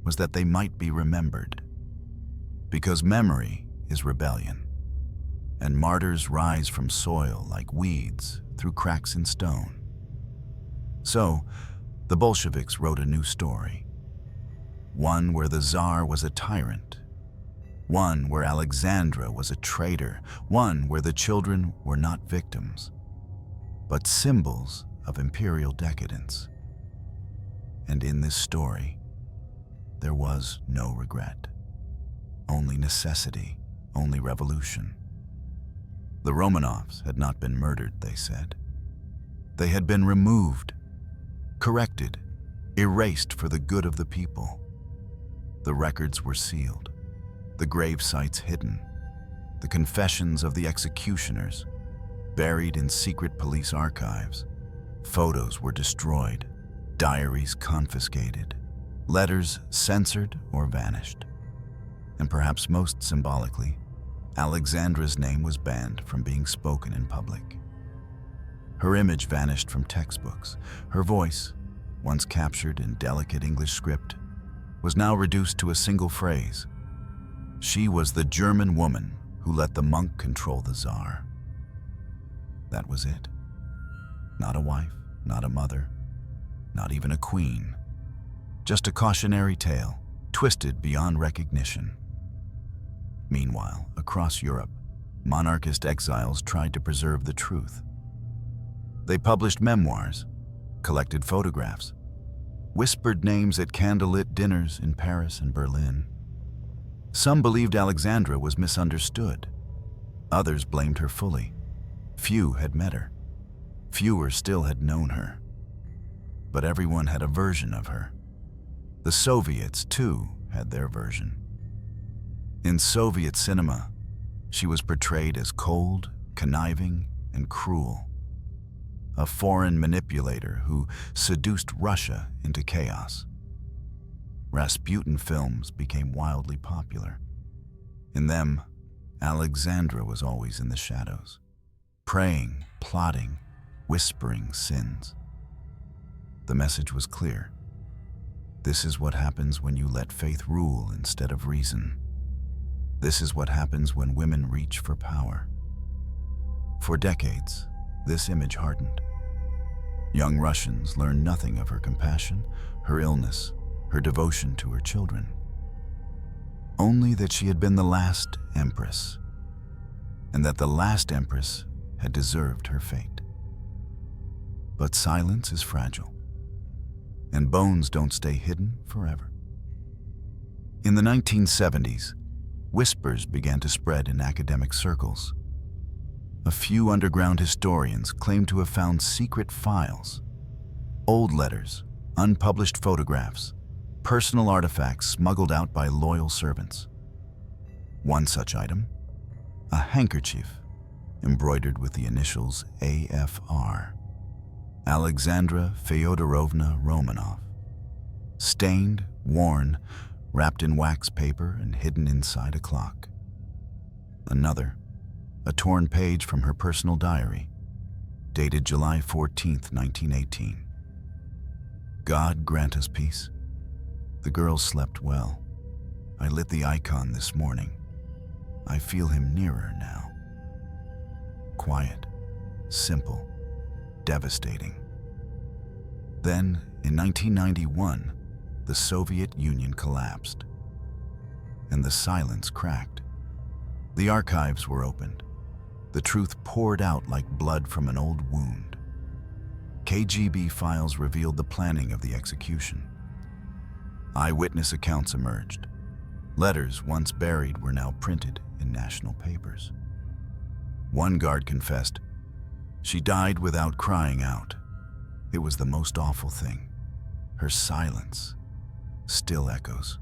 was that they might be remembered. Because memory is rebellion, and martyrs rise from soil like weeds through cracks in stone. So, the Bolsheviks wrote a new story. One where the Tsar was a tyrant. One where Alexandra was a traitor. One where the children were not victims, but symbols of imperial decadence. And in this story, there was no regret. Only necessity, only revolution. The Romanovs had not been murdered, they said. They had been removed, corrected, erased for the good of the people. The records were sealed, the grave sites hidden, the confessions of the executioners buried in secret police archives. Photos were destroyed, diaries confiscated, letters censored or vanished. And perhaps most symbolically, Alexandra's name was banned from being spoken in public. Her image vanished from textbooks, her voice once captured in delicate English script, was now reduced to a single phrase. She was the German woman who let the monk control the Tsar. That was it. Not a wife, not a mother, not even a queen. Just a cautionary tale, twisted beyond recognition. Meanwhile, across Europe, monarchist exiles tried to preserve the truth. They published memoirs, collected photographs, whispered names at candlelit dinners in Paris and Berlin. Some believed Alexandra was misunderstood. Others blamed her fully. Few had met her. Fewer still had known her. But everyone had a version of her. The Soviets, too, had their version. In Soviet cinema, she was portrayed as cold, conniving, and cruel. A foreign manipulator who seduced Russia into chaos. Rasputin films became wildly popular. In them, Alexandra was always in the shadows, praying, plotting, whispering sins. The message was clear. This is what happens when you let faith rule instead of reason. This is what happens when women reach for power. For decades, this image hardened. Young Russians learned nothing of her compassion, her illness, her devotion to her children. Only that she had been the last empress, and that the last empress had deserved her fate. But silence is fragile, and bones don't stay hidden forever. In the 1970s, whispers began to spread in academic circles. A few underground historians claimed to have found secret files, old letters, unpublished photographs, personal artifacts smuggled out by loyal servants. One such item, a handkerchief embroidered with the initials AFR, Alexandra Fyodorovna Romanov. Stained, worn, wrapped in wax paper and hidden inside a clock. Another, a torn page from her personal diary, dated July 14, 1918. God grant us peace. The girl slept well. I lit the icon this morning. I feel him nearer now. Quiet, simple, devastating. Then, in 1991, the Soviet Union collapsed, and the silence cracked. The archives were opened. The truth poured out like blood from an old wound. KGB files revealed the planning of the execution. Eyewitness accounts emerged. Letters once buried were now printed in national papers. One guard confessed, "She died without crying out. It was the most awful thing. Her silence still echoes."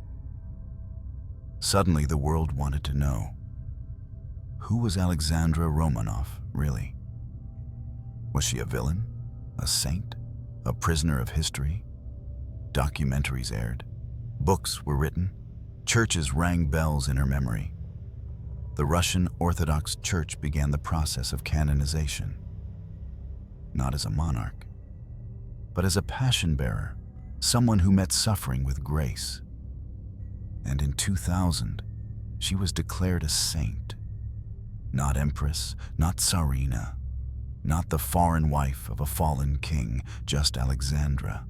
Suddenly, the world wanted to know, who was Alexandra Romanov, really? Was she a villain? A saint? A prisoner of history? Documentaries aired. Books were written. Churches rang bells in her memory. The Russian Orthodox Church began the process of canonization. Not as a monarch, but as a passion bearer, someone who met suffering with grace. And in 2000, she was declared a saint. Not empress, not Tsarina, not the foreign wife of a fallen king, just Alexandra,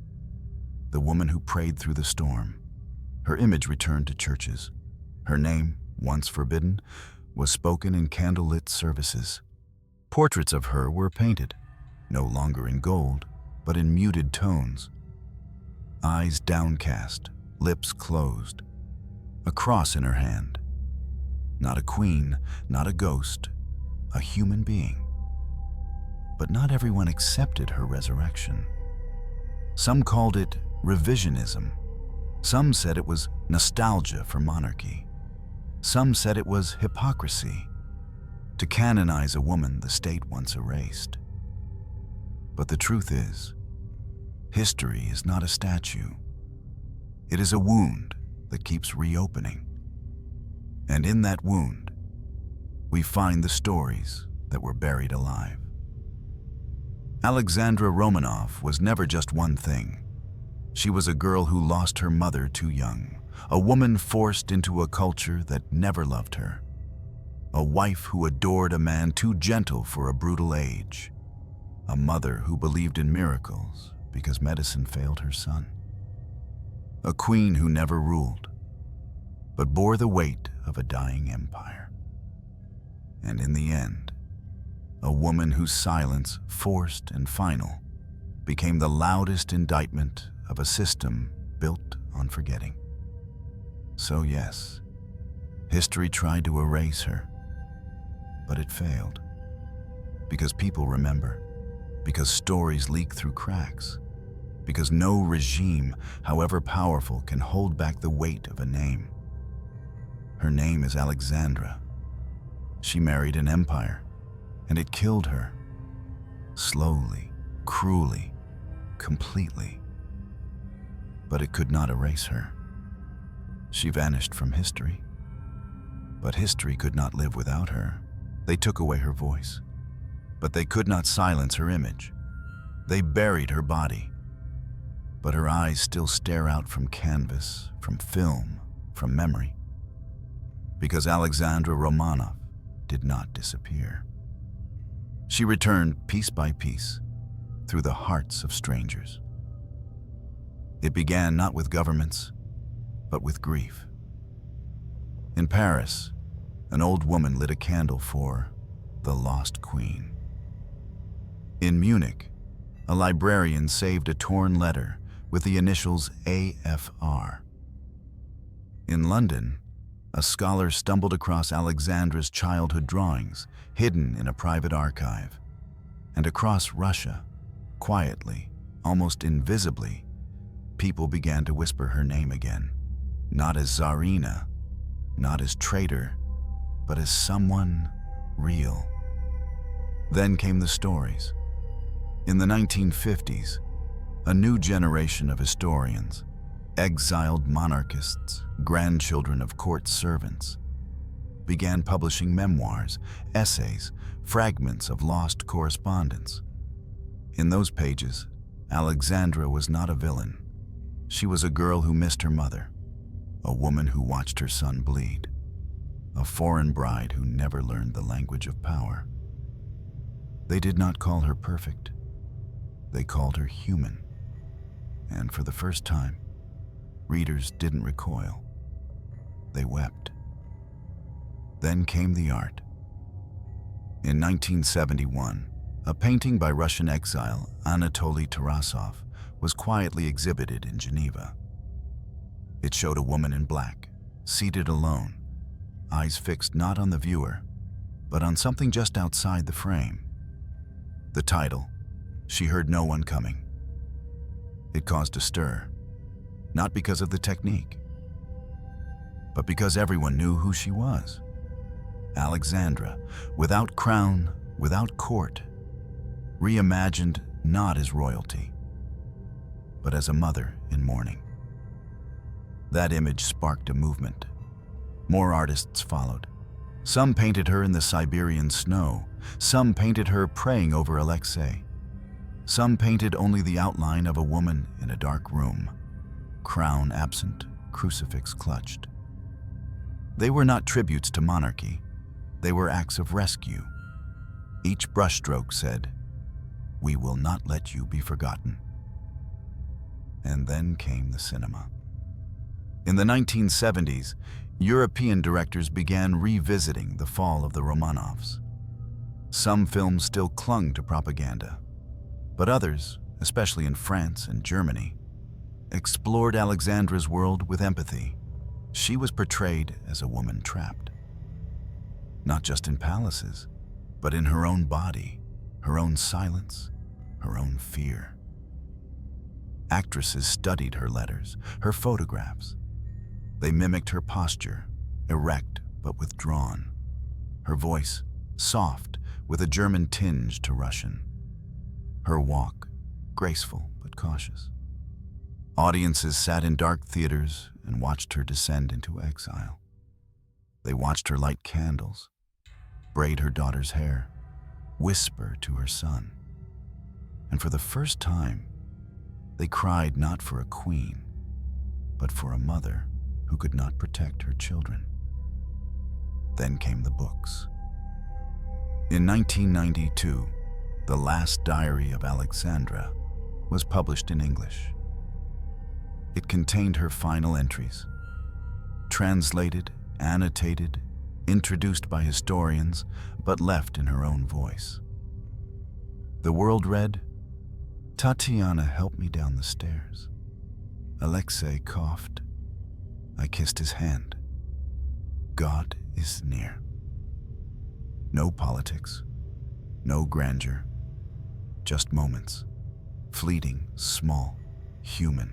the woman who prayed through the storm. Her image returned to churches. Her name, once forbidden, was spoken in candlelit services. Portraits of her were painted, no longer in gold, but in muted tones. Eyes downcast, lips closed, a cross in her hand. Not a queen, not a ghost, a human being. But not everyone accepted her resurrection. Some called it revisionism. Some said it was nostalgia for monarchy. Some said it was hypocrisy, to canonize a woman the state once erased. But the truth is, history is not a statue. It is a wound that keeps reopening. And in that wound, we find the stories that were buried alive. Alexandra Romanov was never just one thing. She was a girl who lost her mother too young, a woman forced into a culture that never loved her, a wife who adored a man too gentle for a brutal age, a mother who believed in miracles because medicine failed her son, a queen who never ruled, but bore the weight of a dying empire. And in the end, a woman whose silence, forced and final, became the loudest indictment of a system built on forgetting. So yes, history tried to erase her, but it failed. Because people remember, because stories leak through cracks, because no regime, however powerful, can hold back the weight of a name. Her name is Alexandra. She married an empire, and it killed her. Slowly, cruelly, completely. But it could not erase her. She vanished from history. But history could not live without her. They took away her voice. But they could not silence her image. They buried her body. But her eyes still stare out from canvas, from film, from memory. Because Alexandra Romanov did not disappear. She returned piece by piece through the hearts of strangers. It began not with governments, but with grief. In Paris, an old woman lit a candle for the lost queen. In Munich, a librarian saved a torn letter with the initials AFR. In London, a scholar stumbled across Alexandra's childhood drawings, hidden in a private archive. And across Russia, quietly, almost invisibly, people began to whisper her name again, not as Tsarina, not as traitor, but as someone real. Then came the stories. In the 1950s, a new generation of historians, exiled monarchists, grandchildren of court servants, began publishing memoirs, essays, fragments of lost correspondence. In those pages, Alexandra was not a villain. She was a girl who missed her mother, a woman who watched her son bleed, a foreign bride who never learned the language of power. They did not call her perfect. They called her human. And for the first time, readers didn't recoil. They wept. Then came the art. In 1971, a painting by Russian exile Anatoly Tarasov was quietly exhibited in Geneva. It showed a woman in black, seated alone, eyes fixed not on the viewer, but on something just outside the frame. The title, "She Heard No One Coming." It caused a stir, not because of the technique, but because everyone knew who she was. Alexandra, without crown, without court, reimagined not as royalty, but as a mother in mourning. That image sparked a movement. More artists followed. Some painted her in the Siberian snow. Some painted her praying over Alexei. Some painted only the outline of a woman in a dark room, crown absent, crucifix clutched. They were not tributes to monarchy. They were acts of rescue. Each brushstroke said, "We will not let you be forgotten." And then came the cinema. In the 1970s, European directors began revisiting the fall of the Romanovs. Some films still clung to propaganda, but others, especially in France and Germany, explored Alexandra's world with empathy. She was portrayed as a woman trapped, not just in palaces, but in her own body, her own silence, her own fear. Actresses studied her letters, her photographs. They mimicked her posture, erect but withdrawn. Her voice, soft, with a German tinge to Russian. Her walk, graceful but cautious. Audiences sat in dark theaters and watched her descend into exile. They watched her light candles, braid her daughter's hair, whisper to her son. And for the first time, They cried not for a queen, but for a mother who could not protect her children. Then came the books. In 1992, the last diary of Alexandra was published in English. It contained her final entries, translated, annotated, introduced by historians, but left in her own voice. The world read, "Tatiana helped me down the stairs. Alexei coughed. I kissed his hand. God is near." No politics, no grandeur, just moments, fleeting, small, human.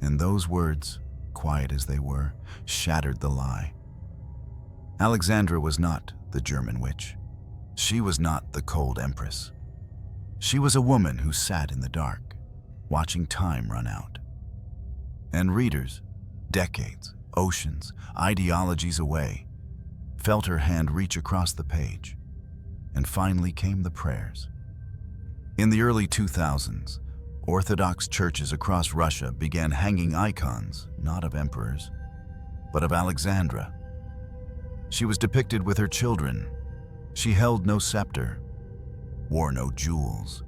And those words, quiet as they were, shattered the lie. Alexandra was not the German witch. She was not the cold empress. She was a woman who sat in the dark, watching time run out. And readers, decades, oceans, ideologies away, felt her hand reach across the page. And finally came the prayers. In the early 2000s, Orthodox churches across Russia began hanging icons, not of emperors, but of Alexandra. She was depicted with her children. She held no scepter, wore no jewels,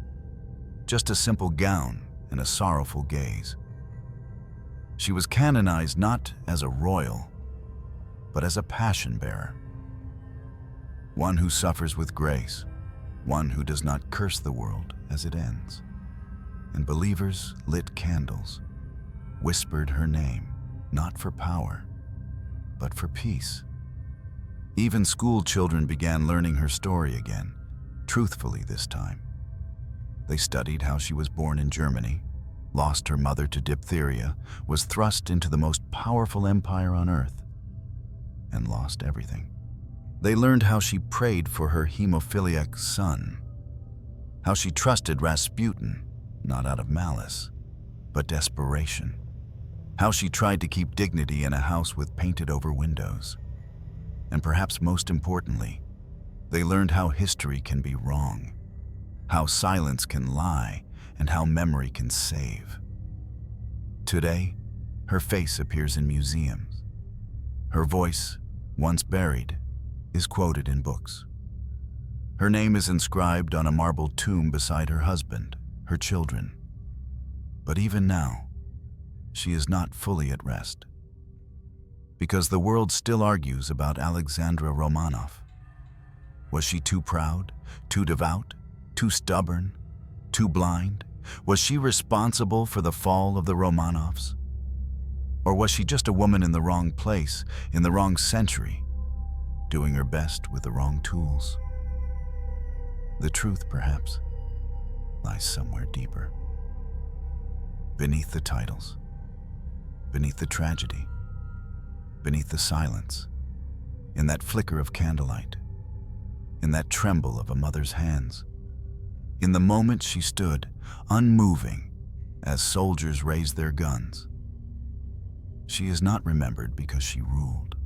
just a simple gown and a sorrowful gaze. She was canonized not as a royal, but as a passion bearer. One who suffers with grace, one who does not curse the world as it ends. And believers lit candles, whispered her name, not for power, but for peace. Even school children began learning her story again, truthfully this time. They studied how she was born in Germany, lost her mother to diphtheria, was thrust into the most powerful empire on earth, and lost everything. They learned how she prayed for her hemophiliac son, how she trusted Rasputin, not out of malice, but desperation, how she tried to keep dignity in a house with painted-over windows. And perhaps most importantly, they learned how history can be wrong, how silence can lie, and how memory can save. Today, her face appears in museums. Her voice, once buried, is quoted in books. Her name is inscribed on a marble tomb beside her husband, her children. But even now, she is not fully at rest. Because the world still argues about Alexandra Romanov. Was she too proud, too devout, too stubborn, too blind? Was she responsible for the fall of the Romanovs? Or was she just a woman in the wrong place, in the wrong century, doing her best with the wrong tools? The truth, perhaps, lies somewhere deeper. Beneath the titles, beneath the tragedy, beneath the silence, in that flicker of candlelight, in that tremble of a mother's hands, in the moment she stood, unmoving, as soldiers raised their guns. She is not remembered because she ruled.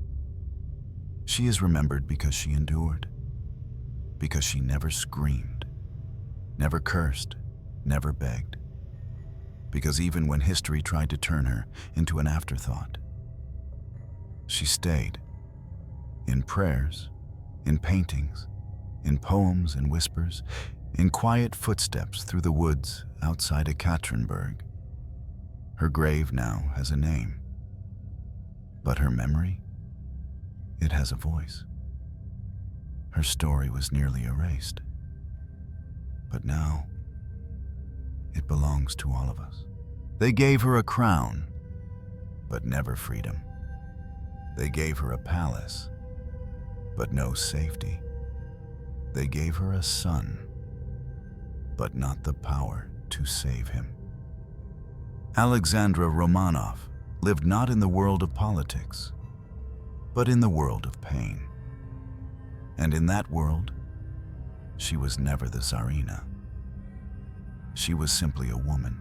She is remembered because she endured, because she never screamed, never cursed, never begged, because even when history tried to turn her into an afterthought, she stayed, in prayers, in paintings, in poems and whispers, in quiet footsteps through the woods outside Ekaterinburg. Her grave now has a name, but her memory, it has a voice. Her story was nearly erased, but now it belongs to all of us. They gave her a crown, but never freedom. They gave her a palace, but no safety. They gave her a son, but not the power to save him. Alexandra Romanov lived not in the world of politics, but in the world of pain. And in that world, she was never the Tsarina. She was simply a woman,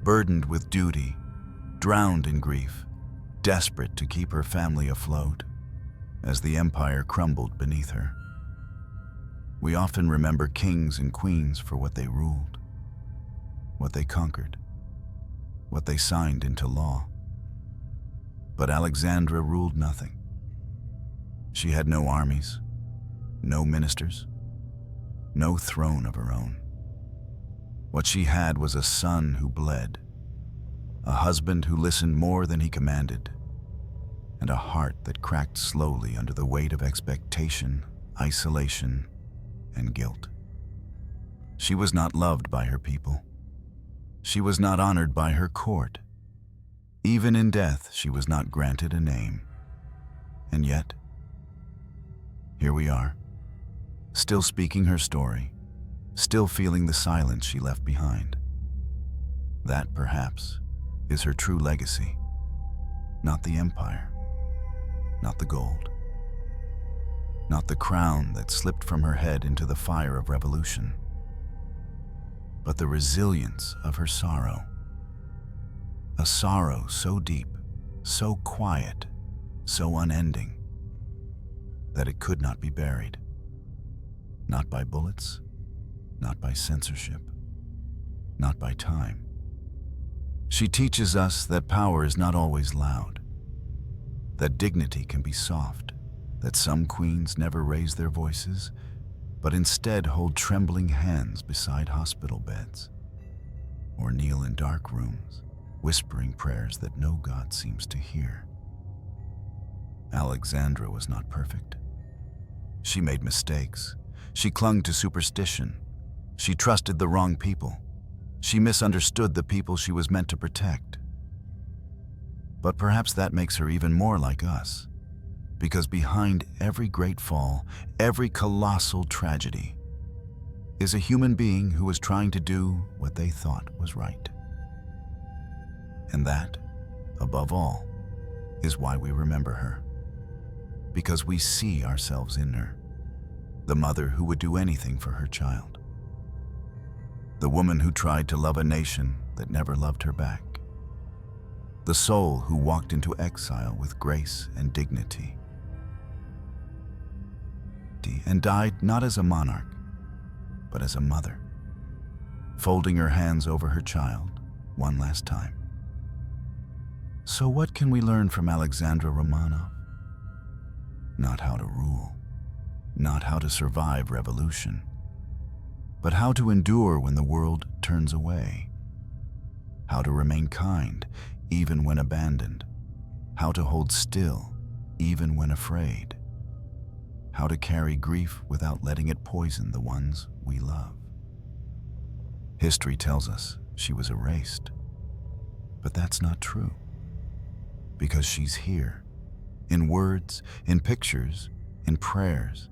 burdened with duty, drowned in grief, desperate to keep her family afloat as the empire crumbled beneath her. We often remember kings and queens for what they ruled, what they conquered, what they signed into law. But Alexandra ruled nothing. She had no armies, no ministers, no throne of her own. What she had was a son who bled, a husband who listened more than he commanded, and a heart that cracked slowly under the weight of expectation, isolation, and guilt. She was not loved by her people. She was not honored by her court. Even in death, she was not granted a name. And yet, here we are, still speaking her story, still feeling the silence she left behind. That, perhaps, is her true legacy. Not the empire, not the gold, not the crown that slipped from her head into the fire of revolution, but the resilience of her sorrow. A sorrow so deep, so quiet, so unending, that it could not be buried. Not by bullets, not by censorship, not by time. She teaches us that power is not always loud, that dignity can be soft, that some queens never raise their voices, but instead hold trembling hands beside hospital beds, or kneel in dark rooms, whispering prayers that no God seems to hear. Alexandra was not perfect. She made mistakes. She clung to superstition. She trusted the wrong people. She misunderstood the people she was meant to protect. But perhaps that makes her even more like us, because behind every great fall, every colossal tragedy, is a human being who was trying to do what they thought was right. And that, above all, is why we remember her. Because we see ourselves in her, the mother who would do anything for her child, the woman who tried to love a nation that never loved her back, the soul who walked into exile with grace and dignity, and died not as a monarch, but as a mother, folding her hands over her child one last time. So what can we learn from Alexandra Romanov? Not how to rule, not how to survive revolution, but how to endure when the world turns away, how to remain kind even when abandoned, how to hold still even when afraid, how to carry grief without letting it poison the ones we love. History tells us she was erased, but that's not true, because she's here, in words, in pictures, in prayers,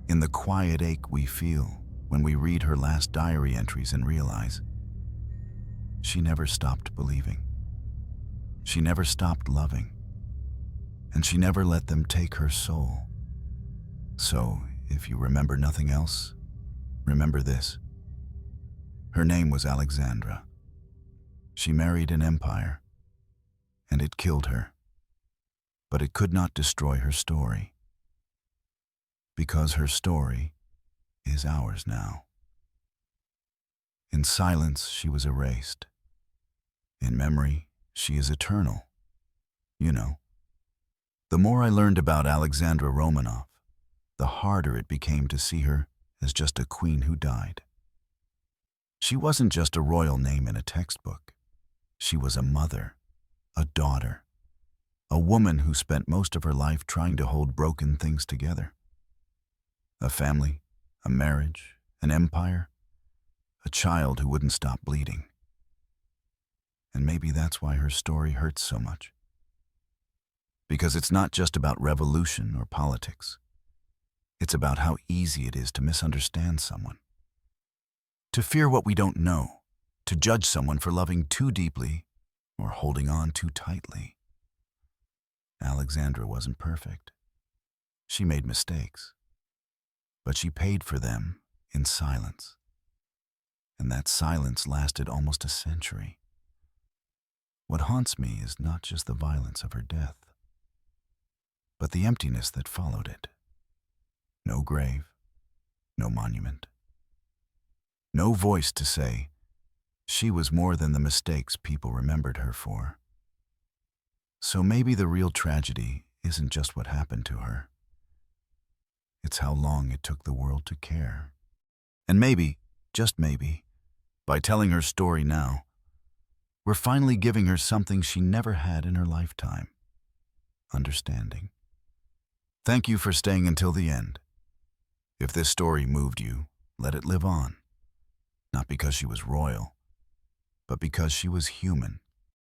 in the quiet ache we feel when we read her last diary entries and realize she never stopped believing. She never stopped loving, and she never let them take her soul. So, if you remember nothing else, remember this. Her name was Alexandra. She married an empire, and it killed her. But it could not destroy her story, because her story is ours now. In silence, she was erased. In memory, she is eternal. You know, the more I learned about Alexandra Romanov, the harder it became to see her as just a queen who died. She wasn't just a royal name in a textbook. She was a mother, a daughter, a woman who spent most of her life trying to hold broken things together. A family, a marriage, an empire, a child who wouldn't stop bleeding. And maybe that's why her story hurts so much. Because it's not just about revolution or politics. It's about how easy it is to misunderstand someone, to fear what we don't know, to judge someone for loving too deeply or holding on too tightly. Alexandra wasn't perfect. She made mistakes, but she paid for them in silence. And that silence lasted almost a century. What haunts me is not just the violence of her death, but the emptiness that followed it. No grave, no monument, no voice to say, She was more than the mistakes people remembered her for. So maybe the real tragedy isn't just what happened to her. It's how long it took the world to care. And maybe, just maybe, by telling her story now, we're finally giving her something she never had in her lifetime: understanding. Thank you for staying until the end. If this story moved you, let it live on. Not because she was royal, but because she was human.